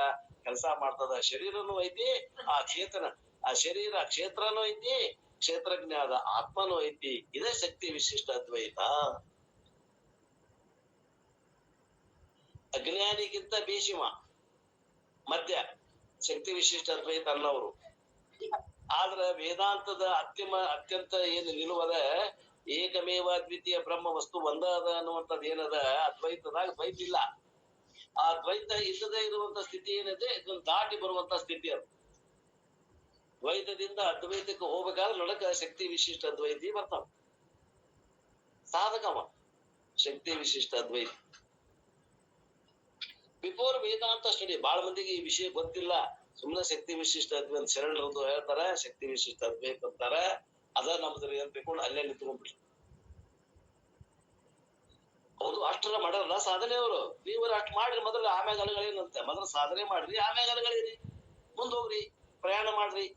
ಕೆಲಸ ಮಾಡ್ತದ. ಶರೀರನೂ ಐತಿ, ಆ ಚೇತನ, ಆ ಶರೀರ ಕ್ಷೇತ್ರನೂ ಐತಿ, ಕ್ಷೇತ್ರಜ್ಞ ಆದ ಆತ್ಮನೂ ಐತಿ. ಇದೇ ಶಕ್ತಿ ವಿಶಿಷ್ಟ ಅದ್ವೈತ. ಅಜ್ಞಾನಿಗಿಂತ ಭೀಷ್ಮ ಮಧ್ಯ ಶಕ್ತಿ ವಿಶಿಷ್ಟ ಅದ್ವೈತ ಅನ್ನೋರು. ಆದ್ರ ವೇದಾಂತದ ಅತ್ಯಂತ ಏನು ನಿಲುವದ, ಏಕಮೇವ ದ್ವಿತೀಯ ಬ್ರಹ್ಮ ವಸ್ತು ಒಂದ ಅದ ಅನ್ನುವಂಥದ್ದು ಏನದ, ಅದ್ವೈತದಾಗ ದ್ವೈತ ಇಲ್ಲ. ಆ ದ್ವೈತ ಇಲ್ಲದೆ ಇರುವಂತ ಸ್ಥಿತಿ ಏನಿದೆ, ಇದನ್ನ ದಾಟಿ ಬರುವಂತ ಸ್ಥಿತಿ ಅದು. ದ್ವೈತದಿಂದ ಅದ್ವೈತಕ್ಕೆ ಹೋಗ್ಬೇಕಾದ್ರೆ ನಡಕ ಶಕ್ತಿ ವಿಶಿಷ್ಟ ಅದ್ವೈತಿ ಬರ್ತಾವ. ಸಾಧಕವ ಶಕ್ತಿ ವಿಶಿಷ್ಟ ಅದ್ವೈತ. ಬಿಫೋರ್ ವೇದಾಂತ ಸ್ಟಡಿ ಬಹಳ ಮಂದಿಗೆ ಈ ವಿಷಯ ಗೊತ್ತಿಲ್ಲ. ಸುಮ್ಮನೆ ಶಕ್ತಿ ವಿಶಿಷ್ಟ ಅದ್ವೈತ ಶರಣರದು ಹೇಳ್ತಾರ, ಶಕ್ತಿ ವಿಶಿಷ್ಟ ಅದ್ವೈತ ಅಂತಾರ, ಅದ ನಮ್ದ್ರಿ ಅಂತ ತಿಳ್ಕೊಂಡು ಅಲ್ಲೇ ನಿಂತ್ಕೊಂಡ್ಬಿಟ್ರು. ಹೌದು, ಅಷ್ಟರ ಮಾಡಲ್ಲ ಸಾಧನೆ ಅವರು. ನೀವು ಅಷ್ಟು ಮಾಡ್ರಿ ಮೊದಲು, ಆಮ್ಯಾಗ ಅಲಗಳೇನಂತೆ, ಮೊದಲು ಸಾಧನೆ ಮಾಡ್ರಿ, ಆಮ್ಯಾಗ ಅಲಗಳಿರಿ, ಮುಂದೋಗ್ರಿ, ಪ್ರಯಾಣ ಮಾಡ್ರಿ.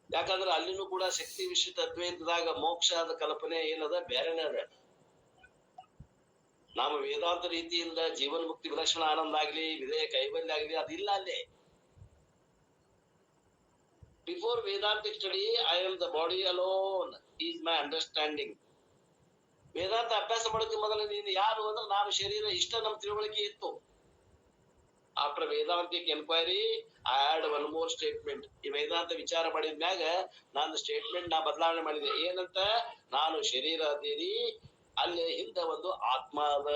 ಯಾಕಂದ್ರೆ ಅಲ್ಲಿನೂ ಕೂಡ ಶಕ್ತಿ ವಿಶಿಷ್ಟ ಅದ್ವೈತದಾಗ ಮೋಕ್ಷದ ಕಲ್ಪನೆ ಏನದ, ಬೇರೆನೇ ಅದ. ನಾವು ವೇದಾಂತ ರೀತಿಯಿಂದ ಜೀವನ್ ಮುಕ್ತಿ ವಿಲಕ್ಷಣ ಆನಂದ ಆಗ್ಲಿ, ವಿಧೇಯ ಕೈವಲ್ಯ ಆಗ್ಲಿ, ಅದಿಲ್ಲ ಅಲ್ಲಿ. Before Vedantic study I am the body alone is my understanding. Vedanta ಅಭ್ಯಾಸ ಮಾಡೋಕೆ ಮೊದಲು ನೀನು ಯಾರು ಅಂದ್ರೆ ನಾನು ಶರೀರ, ಇಷ್ಟ ನಮ್ ತಿಳುವಳಿಕೆ ಇತ್ತು. After Vedantic enquiry I had one more statement. ಈ ವೇದಾಂತ ವಿಚಾರ ಮಾಡಿದ್ಮ್ಯಾಗ ನಾನು ಸ್ಟೇಟ್ಮೆಂಟ್ ಬದಲಾವಣೆ ಮಾಡಿದೆ. ಏನಂತ, ನಾನು ಶರೀರ ಅದೇನಿ, ಅಲ್ಲಿ ಹಿಂದ ಒಂದು ಆತ್ಮ ಅದ.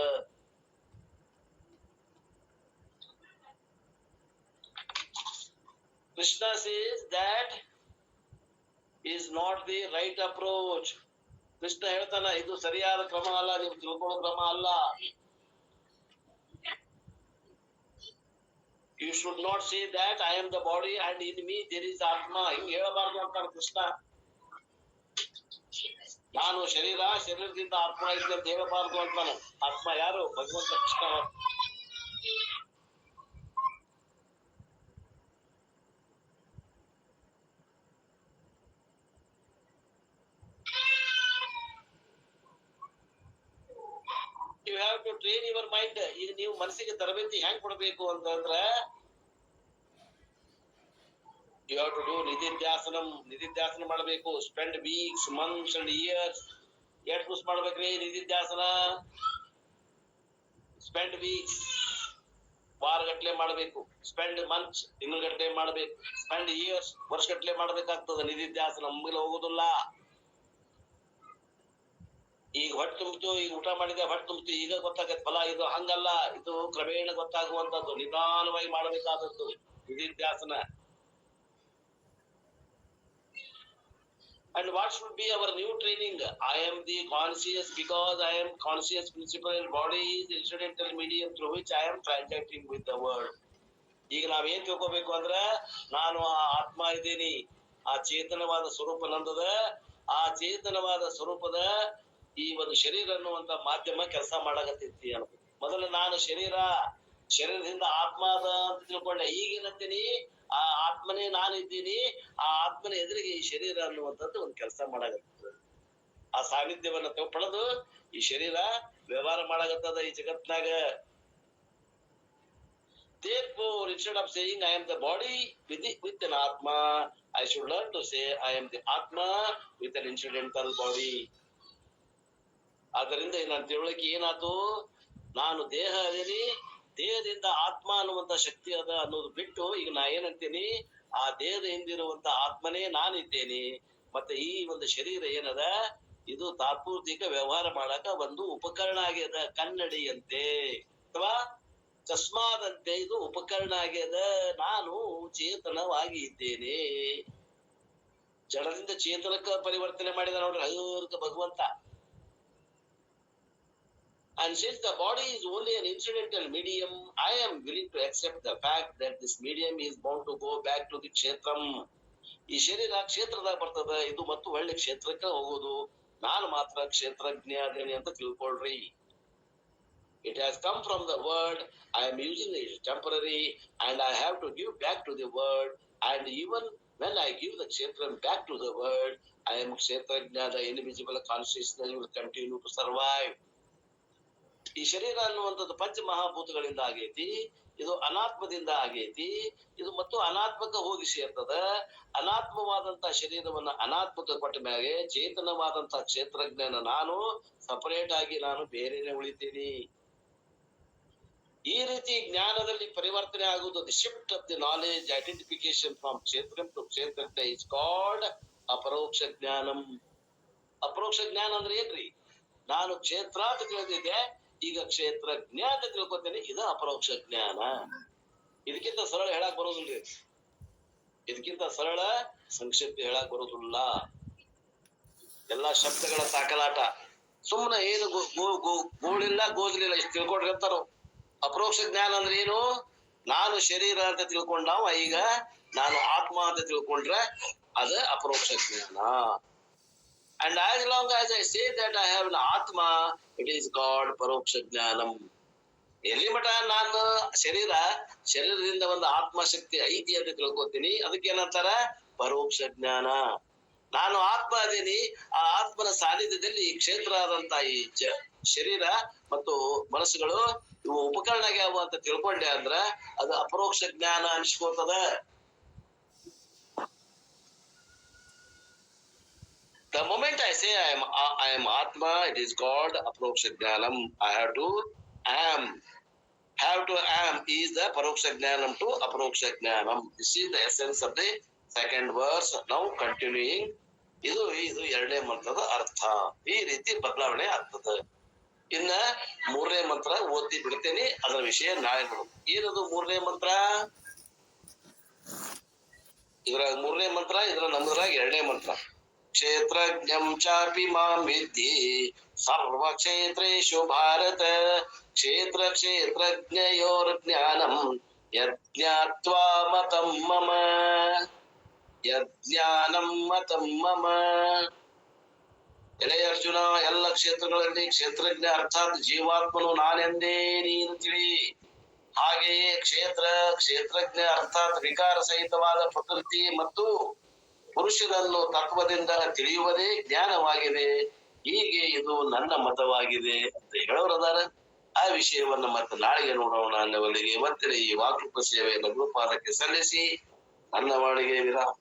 Krishna says that is not the right approach. Krishna ಹೇಳ್ತಾನ, ಇದು ಸರಿಯಾದ ಕ್ರಮ ಅಲ್ಲ, ನೀವು ತಿಳ್ಕೊಳ್ಳೋ ಕ್ರಮ ಅಲ್ಲ. You should not say that I am the body and in me there is ಆತ್ಮ. ಹಿಂಗ್ ಹೇಳಬಾರ್ದು ಅಂತಾನೆ ಕೃಷ್ಣ. ನಾನು ಶರೀರ, ಶರೀರದಿಂದ ಆತ್ಮ ಇದೆ ಅಂತ ಹೇಳಬಾರ್ದು ಅಂತಾನೆ. ಆತ್ಮ ಯಾರು? ಭಗವಂತ Krishna. You have to train your mind. ಈಗ ನೀವು ಮನಸ್ಸಿಗೆ ತರಬೇತಿ ಹೆಂಗ್ ಕೊಡ್ಬೇಕು ಅಂತಂದ್ರ, ಯು ಹ್ಯಾವ್ ಟು ಡೂ ನಿಧಿಧ್ಯಾಸನಂ. ನಿಧಿಧ್ಯಾಸನ ಮಾಡಬೇಕು. Spend weeks, months and years. ಎಷ್ಟು ದಿವಸ ಮಾಡ್ಬೇಕ್ರಿ ನಿಧಿಧ್ಯಾಸನ? ಸ್ಪೆಂಡ್ ವೀಕ್ಸ್, ವಾರಗಟ್ಲೆ ಮಾಡಬೇಕು. ಸ್ಪೆಂಡ್ ಮಂತ್ಸ್, ತಿಂಗಳಗಟ್ಲೆ ಮಾಡಬೇಕು. ಸ್ಪೆಂಡ್ ಇಯರ್ಸ್, ವರ್ಷಗಟ್ಲೆ ಮಾಡ್ಬೇಕಾಗ್ತದ ನಿಧಿಧ್ಯಾಸನ. ಮುಗಿಲು ಹೋಗುದಿಲ್ಲ. ಈಗ ಹೊಟ್ಟೆ ತುಂಬಿತು, ಈಗ ಊಟ ಮಾಡಿದೆ, ಹೊಟ್ಟೆ ತುಂಬಿತು, ಈಗ ಗೊತ್ತಾಗತ್ತೆ ಫಲ. ಇದು ಹಂಗಲ್ಲ, ಇದು ಕ್ರಮೇಣ ಗೊತ್ತಾಗುವಂತದ್ದು, ನಿಧಾನವಾಗಿ ಮಾಡಬೇಕಾದದ್ದು ನಿಧಿಧ್ಯಾಸನ. And what should be our new training? I am the conscious because I am conscious principle and body is incidental medium through which I am transacting with the world. ಈಗ ನಾವೇನ್ ತಿಳ್ಕೋಬೇಕು ಅಂದ್ರ, ನಾನು ಆ ಆತ್ಮ ಇದ್ದೀನಿ, ಆ ಚೇತನವಾದ ಸ್ವರೂಪ ನಂದದ. ಆ ಚೇತನವಾದ ಸ್ವರೂಪದ ಈ ಒಂದು ಶರೀರ ಅನ್ನುವಂತ ಮಾಧ್ಯಮ ಕೆಲಸ ಮಾಡಾಕತ್ತೈತಿ ಅನ್ಬೇಕು. ಮೊದಲು ನಾನು ಶರೀರ, ಶರೀರದಿಂದ ಆತ್ಮ ಅದ ಅಂತ ತಿಳ್ಕೊಂಡೆ. ಈಗೇನಂತೀನಿ, ಆ ಆತ್ಮನೇ ನಾನು ಇದ್ದೀನಿ, ಆ ಆತ್ಮನ ಎದುರಿಗೆ ಈ ಶರೀರ ಅನ್ನುವಂಥದ್ದು ಒಂದು ಕೆಲಸ ಮಾಡಾಕತ್ತದ. ಆ ಸಾನ್ನಿಧ್ಯವನ್ನ ಪಡೆದು ಈ ಶರೀರ ವ್ಯವಹಾರ ಮಾಡಾಕತ್ತದ ಈ ಜಗತ್ನಾಗ. Therefore, instead of saying I am the body with an Atma, I should learn to say I am the Atma with an incidental body. ಆದ್ದರಿಂದ ನನ್ನ ತಿಳುವಳಿಕೆ ಏನಾಯ್ತು, ನಾನು ದೇಹ ಅದೇನಿ, ದೇಹದಿಂದ ಆತ್ಮ ಅನ್ನುವಂತ ಶಕ್ತಿ ಅದ ಅನ್ನೋದು ಬಿಟ್ಟು ಈಗ ನಾ ಏನಂತೀನಿ, ಆ ದೇಹದ ಹಿಂದಿರುವಂತ ಆತ್ಮನೇ ನಾನಿದ್ದೇನೆ. ಮತ್ತೆ ಈ ಒಂದು ಶರೀರ ಏನದ, ಇದು ತಾತ್ಪೂರ್ತಿಕ ವ್ಯವಹಾರ ಮಾಡಕ ಒಂದು ಉಪಕರಣ ಆಗ್ಯದ, ಕನ್ನಡಿಯಂತೆ ಅಥವಾ ಚಸ್ಮಾದಂತೆ ಇದು ಉಪಕರಣ ಆಗ್ಯದ. ನಾನು ಚೇತನವಾಗಿ ಇದ್ದೇನೆ. ಜಡದಿಂದ ಚೇತನಕ್ಕ ಪರಿವರ್ತನೆ ಮಾಡಿದ ನೋಡ್ರಿ ಅಯೋರ್ಕ ಭಗವಂತ. And since the body is only an incidental medium, I am willing to accept the fact that this medium is bound to go back to the kshetram. ಈ ಶರೀರ ಕ್ಷೇತ್ರದಾಗ ಬರ್ತದ, ಇದು ಮತ್ತು ಒಳ್ಳೆ ಕ್ಷೇತ್ರಕ್ಕೆ ಹೋಗೋದು. ನಾನು ಮಾತ್ರ ಕ್ಷೇತ್ರಜ್ಞ ಅದೇನೆ ಅಂತ ತಿಳ್ಕೊಳ್ರಿ. It has come from the word. I am using it temporary, and I have to give back to the word. And even when I give the kshetram back to the word, I am kshetrajna, the invisible consciousness will continue to survive. ಈ ಶರೀರ ಅನ್ನುವಂಥದ್ದು ಪಂಚ ಮಹಾಭೂತಗಳಿಂದ ಆಗೈತಿ, ಇದು ಅನಾತ್ಮದಿಂದ ಆಗೈತಿ, ಇದು ಮತ್ತು ಅನಾತ್ಮಕ ಹೋಗಿ ಸೇರ್ತದ. ಅನಾತ್ಮವಾದಂತಹ ಶರೀರವನ್ನ ಅನಾತ್ಮಕ ಕೊಟ್ಟ ಮ್ಯಾಗೆ ಚೇತನವಾದಂತಹ ಕ್ಷೇತ್ರಜ್ಞಾನ ನಾನು ಸಪರೇಟ್ ಆಗಿ ನಾನು ಬೇರೆನೆ ಉಳಿತೀನಿ. ಈ ರೀತಿ ಜ್ಞಾನದಲ್ಲಿ ಪರಿವರ್ತನೆ ಆಗುವುದು. The shift of the knowledge identification from ಕ್ಷೇತ್ರಂ ಟು ಕ್ಷೇತ್ರಜ್ಞ ಇಸ್ ಕಾಲ್ಡ್ ಅಪರೋಕ್ಷ ಜ್ಞಾನಂ. ಅಪರೋಕ್ಷ ಜ್ಞಾನ ಅಂದ್ರೆ ಏನ್ರಿ? ನಾನು ಕ್ಷೇತ್ರ ಅಂತ ತಿಳಿದಿದ್ದೆ, ಈಗ ಕ್ಷೇತ್ರಜ್ಞ ಅಂತ ತಿಳ್ಕೊತೇನೆ, ಇದು ಅಪರೋಕ್ಷ ಜ್ಞಾನ. ಇದಕ್ಕಿಂತ ಸರಳ ಹೇಳಕ್ ಬರೋದಿಲ್ರಿ, ಇದಕ್ಕಿಂತ ಸರಳ ಸಂಕ್ಷಿಪ್ತ ಹೇಳಕ್ ಬರೋದಿಲ್ಲ. ಎಲ್ಲಾ ಶಬ್ದಗಳ ತಾಕಲಾಟ. ಸುಮ್ಮನೆ ಏನು ಗೋಳಿಲ್ಲ ಗೋಜಲಿಲ್ಲ ಇಷ್ಟು ತಿಳ್ಕೊಂಡ್ರಿ ಅಂತಾರ. ಅಪರೋಕ್ಷ ಜ್ಞಾನ ಅಂದ್ರೆ ಏನು? ನಾನು ಶರೀರ ಅಂತ ತಿಳ್ಕೊಂಡಾವ, ಈಗ ನಾನು ಆತ್ಮ ಅಂತ ತಿಳ್ಕೊಂಡ್ರೆ ಅದ ಅಪರೋಕ್ಷ ಜ್ಞಾನ. And as long as I say that I have an Atma, it is called Paroksha Jnanam. ಎಲ್ಲಿ ಮಠ ನಾನು ಶರೀರದಿಂದ ಒಂದು ಆತ್ಮಶಕ್ತಿ ಐತಿ ಅಂತ ತಿಳ್ಕೊತೀನಿ, ಅದಕ್ಕೆ ಏನಂತಾರ? ಪರೋಕ್ಷ ಜ್ಞಾನ. ನಾನು ಆತ್ಮ ಅದೇನಿ, ಆ ಆತ್ಮನ ಸಾನ್ನಿಧ್ಯದಲ್ಲಿ ಕ್ಷೇತ್ರ ಆದಂತ ಈ ಶರೀರ ಮತ್ತು ಮನಸ್ಸುಗಳು ಇವು ಉಪಕರಣ ಆಗ್ಯಾವ ಅಂತ ತಿಳ್ಕೊಂಡೆ ಅಂದ್ರ ಅದು ಅಪರೋಕ್ಷ ಜ್ಞಾನ ಅನಿಸ್ಕೋತದ. The moment I say I am Atma, it is called Aproksha Jnanam. I have to am is the Paroksha Jnanam to Aproksha Jnanam. This is the essence of the second verse. Now continuing, ಇದು ಎರಡನೇ ಮಂತ್ರದ ಅರ್ಥ. ಈ ರೀತಿ ಬದಲಾವಣೆ ಆಗ್ತದೆ. ಇನ್ನ ಮೂರನೇ ಮಂತ್ರ ಓದಿ ಬಿಡ್ತೇನೆ, ಅದರ ವಿಷಯ ನಾಳೆ ನೋಡೋಣ. ಏನದು ಮೂರನೇ ಮಂತ್ರ? ಇದ್ರಾಗ ಮೂರನೇ ಮಂತ್ರ, ಇದ್ರ ನಮ್ಮದ್ರಾಗ ಎರಡನೇ ಮಂತ್ರ. ಕ್ಷೇತ್ರಜ್ಞಂ ಚಾಪಿ ಮಾಂ ವಿದ್ಧಿ ಸರ್ವ ಕ್ಷೇತ್ರೇಷು ಭಾರತ ಕ್ಷೇತ್ರ ಕ್ಷೇತ್ರಜ್ಞಯೋರ್ಜ್ಞಾನಂ ಯಜ್ಞಾತ್ವಾ ಮತಂ ಮಮ ಯಜ್ಞಾನಂ ಮತಂ ಮಮ. ಎಳೆಯ ಅರ್ಜುನ, ಎಲ್ಲ ಕ್ಷೇತ್ರಗಳಲ್ಲಿ ಕ್ಷೇತ್ರಜ್ಞ ಅರ್ಥಾತ್ ಜೀವಾತ್ಮನು ನಾನೆಂದೇ ನೀನು ತಿಳಿ. ಹಾಗೆಯೇ ಕ್ಷೇತ್ರಜ್ಞ ಅರ್ಥಾತ್ ವಿಕಾರ ಸಹಿತವಾದ ಪ್ರಕೃತಿ ಮತ್ತು ಪುರುಷನನ್ನು ತತ್ವದಿಂದ ತಿಳಿಯುವುದೇ ಜ್ಞಾನವಾಗಿದೆ. ಹೀಗೆ ಇದು ನನ್ನ ಮತವಾಗಿದೆ ಅಂತ ಹೇಳೋರದಾರ. ಆ ವಿಷಯವನ್ನ ಮತ್ತೆ ನಾಳೆಗೆ ನೋಡೋಣ ಅನ್ನುವಲ್ಲಿಗೆ ಇವತ್ತಿನ ಈ ವಾಕ್ರೂಪ ಸೇವೆಯನ್ನು ಗುರುಪಾದಕ್ಕೆ ಸಲ್ಲಿಸಿ ನನ್ನ ವಾಣಿಗೆ ವಿರಾಮ.